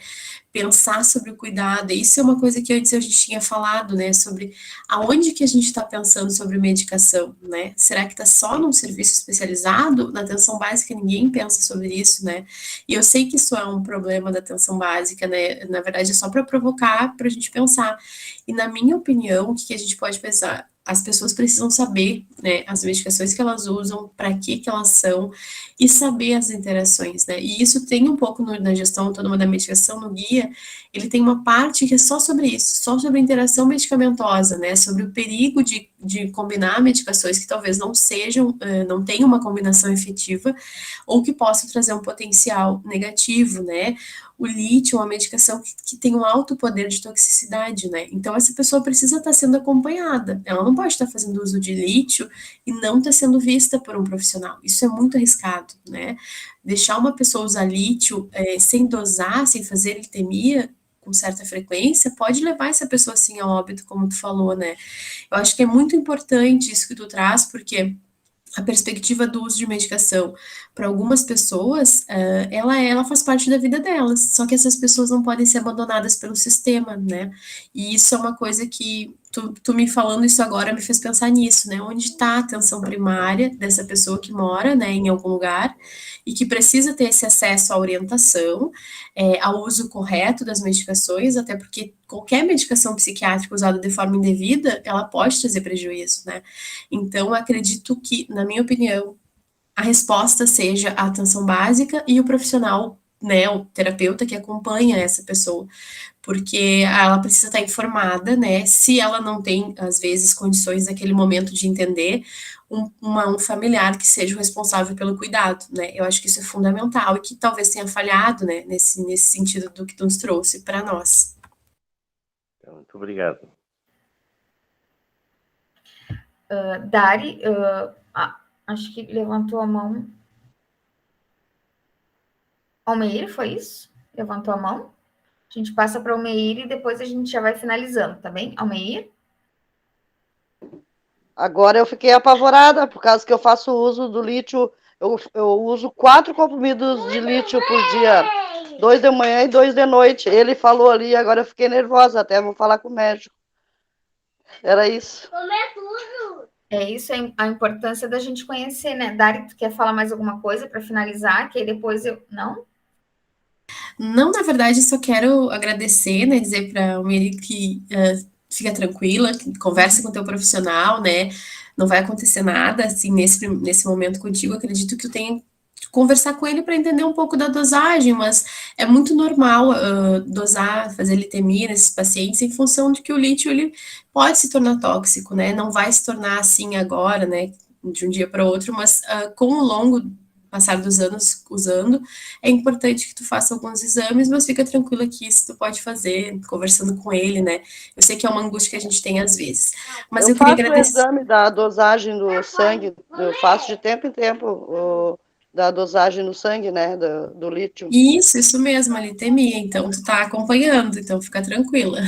[SPEAKER 2] pensar sobre o cuidado. Isso é uma coisa que antes a gente tinha falado, né, sobre aonde que a gente está pensando sobre medicação, né? Será que está só num serviço especializado? Na atenção básica ninguém pensa sobre isso, né? E eu sei que isso é um problema da atenção básica, né? Na verdade é só para provocar, para a gente pensar. E na minha opinião, o que a gente pode pensar? As pessoas precisam saber, né, as medicações que elas usam, para que elas são, e saber as interações, né? E isso tem um pouco na gestão autônoma da medicação, no guia, ele tem uma parte que é só sobre isso, só sobre a interação medicamentosa, né? Sobre o perigo de combinar medicações que talvez não sejam, não tenham uma combinação efetiva, ou que possam trazer um potencial negativo, né? O lítio é uma medicação que tem um alto poder de toxicidade, né? Então, essa pessoa precisa estar sendo acompanhada. Ela não pode estar fazendo uso de lítio e não estar sendo vista por um profissional. Isso é muito arriscado, né? Deixar uma pessoa usar lítio sem dosar, sem fazer litemia com certa frequência, pode levar essa pessoa, assim, ao óbito, como tu falou, né? Eu acho que é muito importante isso que tu traz, porque a perspectiva do uso de medicação para algumas pessoas, ela faz parte da vida delas, só que essas pessoas não podem ser abandonadas pelo sistema, né? E isso é uma coisa que tu me falando isso agora me fez pensar nisso, né? Onde está a atenção primária dessa pessoa que mora, né, em algum lugar e que precisa ter esse acesso à orientação, ao uso correto das medicações, até porque qualquer medicação psiquiátrica usada de forma indevida, ela pode trazer prejuízo, né? Então, acredito que, na minha opinião, a resposta seja a atenção básica e o profissional, né, o terapeuta que acompanha essa pessoa, porque ela precisa estar informada, né, se ela não tem, às vezes, condições naquele momento de entender, um familiar que seja o responsável pelo cuidado, né, eu acho que isso é fundamental e que talvez tenha falhado, né, nesse sentido do que tu nos trouxe para nós.
[SPEAKER 10] Muito obrigado.
[SPEAKER 1] Dari, acho que levantou a mão. Almeir, foi isso? Levantou a mão? A gente passa para o Almeir e depois a gente já vai finalizando, tá bem? Almeir?
[SPEAKER 7] Agora eu fiquei apavorada, por causa que eu faço uso do lítio, eu uso 4 comprimidos de lítio por dia, 2 de manhã e 2 de noite. Ele falou ali, agora eu fiquei nervosa, até vou falar com o médico. Era isso.
[SPEAKER 1] É isso, a importância da gente conhecer, né? Dari, tu quer falar mais alguma coisa para finalizar? Que aí depois eu... Não?
[SPEAKER 2] Não, na verdade, só quero agradecer, né, dizer para o Miri que fica tranquila, que converse com o teu profissional, né, não vai acontecer nada, assim, nesse momento contigo, acredito que tu tenha que conversar com ele para entender um pouco da dosagem, mas é muito normal dosar, fazer litemia nesses pacientes em função de que o lítio, ele pode se tornar tóxico, né, não vai se tornar assim agora, né, de um dia para outro, mas com o longo passar dos anos usando, é importante que tu faça alguns exames, mas fica tranquila que isso tu pode fazer conversando com ele, né? Eu sei que é uma angústia que a gente tem às vezes. Mas eu queria agradecer.
[SPEAKER 7] O exame da dosagem do sangue, eu faço de tempo em tempo da dosagem no sangue, né, do lítio.
[SPEAKER 2] Isso mesmo, a litemia, então tu tá acompanhando, então fica tranquila.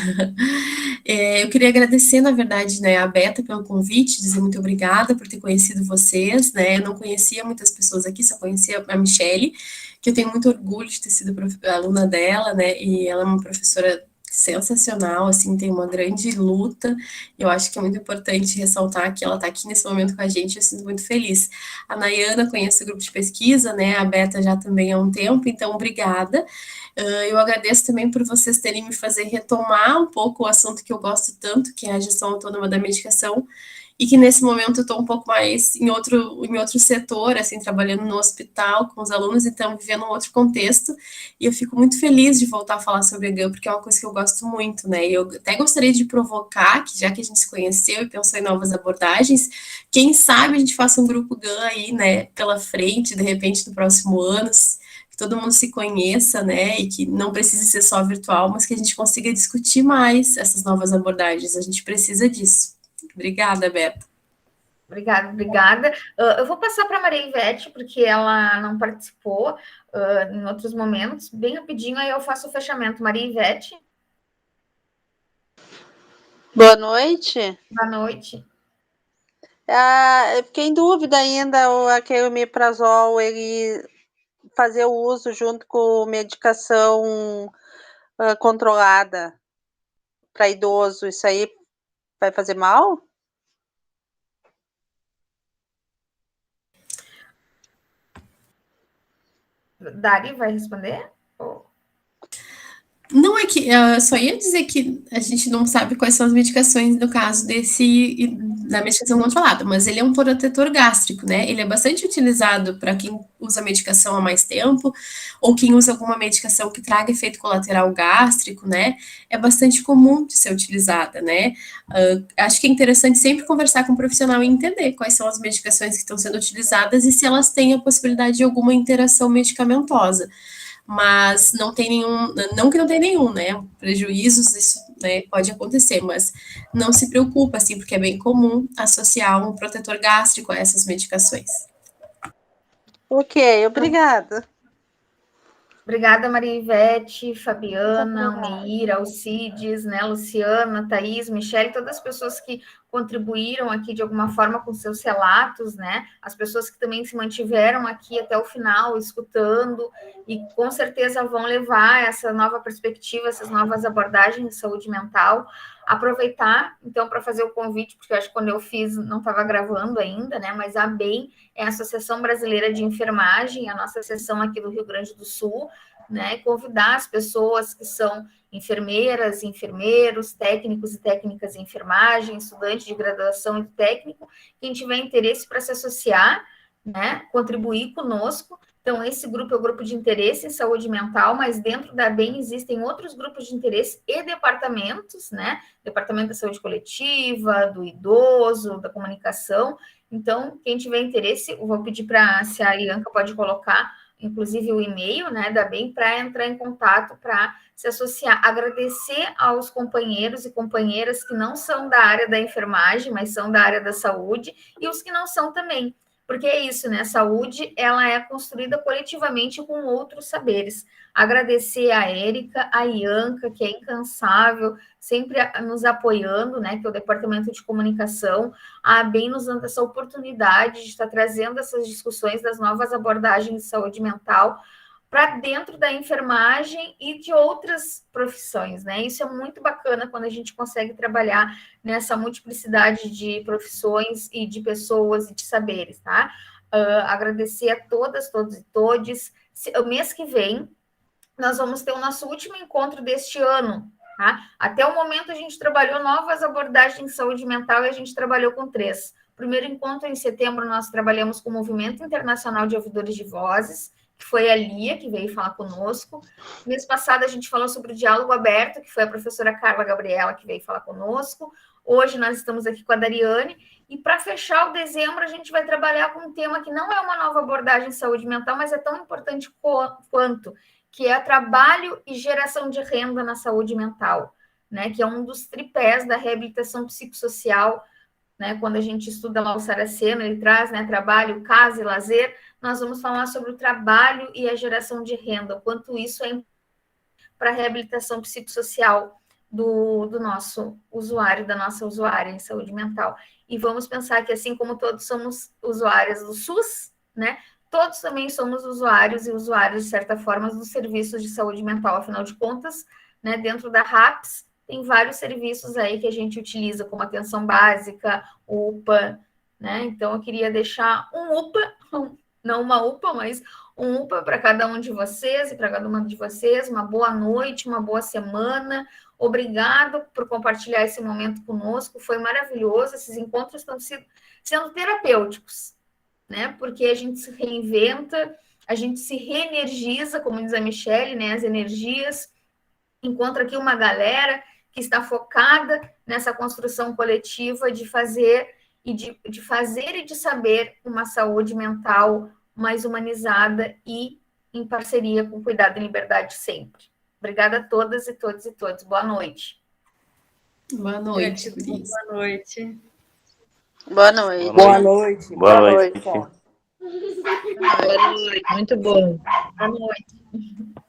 [SPEAKER 2] Eu queria agradecer, na verdade, né, a Beta pelo convite, dizer muito obrigada por ter conhecido vocês, né, eu não conhecia muitas pessoas aqui, só conhecia a Michele, que eu tenho muito orgulho de ter sido aluna dela, né, e ela é uma professora sensacional, assim, tem uma grande luta, eu acho que é muito importante ressaltar que ela está aqui nesse momento com a gente, eu sinto muito feliz. A Nayana conhece o grupo de pesquisa, né, a Beta já também há um tempo, então obrigada. Eu agradeço também por vocês terem me fazer retomar um pouco o assunto que eu gosto tanto, que é a gestão autônoma da medicação, e que nesse momento eu estou um pouco mais em outro setor, assim, trabalhando no hospital com os alunos, então vivendo um outro contexto, e eu fico muito feliz de voltar a falar sobre a GAN, porque é uma coisa que eu gosto muito, né, e eu até gostaria de provocar, que já que a gente se conheceu e pensou em novas abordagens, quem sabe a gente faça um grupo GAN aí, né, pela frente, de repente, no próximo ano, que todo mundo se conheça, né, e que não precise ser só virtual, mas que a gente consiga discutir mais essas novas abordagens, a gente precisa disso. Obrigada, Beto.
[SPEAKER 1] Obrigada. Eu vou passar para a Maria Ivete, porque ela não participou em outros momentos. Bem rapidinho, aí eu faço o fechamento. Maria Ivete.
[SPEAKER 11] Boa noite.
[SPEAKER 1] Boa noite.
[SPEAKER 11] Eu fiquei em dúvida ainda, aquele omeprazol, ele fazer o uso junto com medicação controlada para idoso, isso aí vai fazer mal?
[SPEAKER 1] Dari vai responder?
[SPEAKER 2] Não é que, eu só ia dizer que a gente não sabe quais são as medicações no caso da medicação controlada, mas ele é um protetor gástrico, né? Ele é bastante utilizado para quem usa medicação há mais tempo, ou quem usa alguma medicação que traga efeito colateral gástrico, né? É bastante comum de ser utilizada, né? Acho que é interessante sempre conversar com o profissional e entender quais são as medicações que estão sendo utilizadas e se elas têm a possibilidade de alguma interação medicamentosa. Mas não tem nenhum, não que não tem nenhum, né? Prejuízos, isso, né, pode acontecer, mas não se preocupa, assim, porque é bem comum associar um protetor gástrico a essas medicações.
[SPEAKER 11] Ok, obrigada.
[SPEAKER 1] Obrigada, Maria Ivete, Fabiana, Almeira, Alcides, né, Luciana, Thaís, Michele, todas as pessoas que contribuíram aqui de alguma forma com seus relatos, né, as pessoas que também se mantiveram aqui até o final, escutando, e com certeza vão levar essa nova perspectiva, essas novas abordagens de saúde mental. Aproveitar, então, para fazer o convite, porque eu acho que quando eu fiz não estava gravando ainda, né, mas a ABEM é a Associação Brasileira de Enfermagem, a nossa seção aqui do Rio Grande do Sul, né, convidar as pessoas que são enfermeiras, enfermeiros, técnicos e técnicas em enfermagem, estudantes de graduação e técnico, quem tiver interesse para se associar, né, contribuir conosco. Então, esse grupo é o grupo de interesse em saúde mental, mas dentro da ABEM existem outros grupos de interesse e departamentos, né, Departamento da Saúde Coletiva, do idoso, da comunicação. Então, quem tiver interesse, eu vou pedir para se a Ianca pode colocar, inclusive, o e-mail, né, da BEM, para entrar em contato, para se associar. Agradecer aos companheiros e companheiras que não são da área da enfermagem, mas são da área da saúde, e os que não são também. Porque é isso, né? A saúde, ela é construída coletivamente com outros saberes. Agradecer a Érica, a Ianca, que é incansável, sempre nos apoiando, né? Que é o Departamento de Comunicação, a ABEM nos dando essa oportunidade de estar trazendo essas discussões das novas abordagens de saúde mental para dentro da enfermagem e de outras profissões, né? Isso é muito bacana quando a gente consegue trabalhar nessa multiplicidade de profissões e de pessoas e de saberes, tá? Agradecer a todas, todos e todes. O mês que vem, nós vamos ter o nosso último encontro deste ano, tá? Até o momento, a gente trabalhou novas abordagens em saúde mental e a gente trabalhou com 3. Primeiro encontro, em setembro, nós trabalhamos com o Movimento Internacional de Ouvidores de Vozes, que foi a Lia, que veio falar conosco. Mês passado, a gente falou sobre o diálogo aberto, que foi a professora Carla Gabriela, que veio falar conosco. Hoje, nós estamos aqui com a Dariane. E para fechar o dezembro, a gente vai trabalhar com um tema que não é uma nova abordagem em saúde mental, mas é tão importante quanto, que é trabalho e geração de renda na saúde mental, né? Que é um dos tripés da reabilitação psicossocial, né? Quando a gente estuda lá o Saraceno, ele traz, né, trabalho, casa e lazer. Nós vamos falar sobre o trabalho e a geração de renda, o quanto isso é para a reabilitação psicossocial do nosso usuário, da nossa usuária em saúde mental. E vamos pensar que, assim como todos somos usuários do SUS, né, todos também somos usuários e usuários, de certa forma, dos serviços de saúde mental. Afinal de contas, né, dentro da RAPS, tem vários serviços aí que a gente utiliza, como atenção básica, UPA, né? Então, eu queria deixar um UPA, não uma UPA, mas um UPA para cada um de vocês e para cada uma de vocês. Uma boa noite, uma boa semana. Obrigado por compartilhar esse momento conosco. Foi maravilhoso. Esses encontros estão sendo terapêuticos, né? Porque a gente se reinventa, a gente se reenergiza, como diz a Michele, né? As energias. Encontra aqui uma galera que está focada nessa construção coletiva de fazer e de saber uma saúde mental mais humanizada e em parceria com Cuidado e Liberdade sempre. Obrigada a todas e todos e todos. Boa noite.
[SPEAKER 2] Boa noite.
[SPEAKER 6] Boa noite.
[SPEAKER 11] Boa noite.
[SPEAKER 10] Boa noite. Boa noite.
[SPEAKER 11] Boa noite.
[SPEAKER 5] Muito bom.
[SPEAKER 1] Boa noite.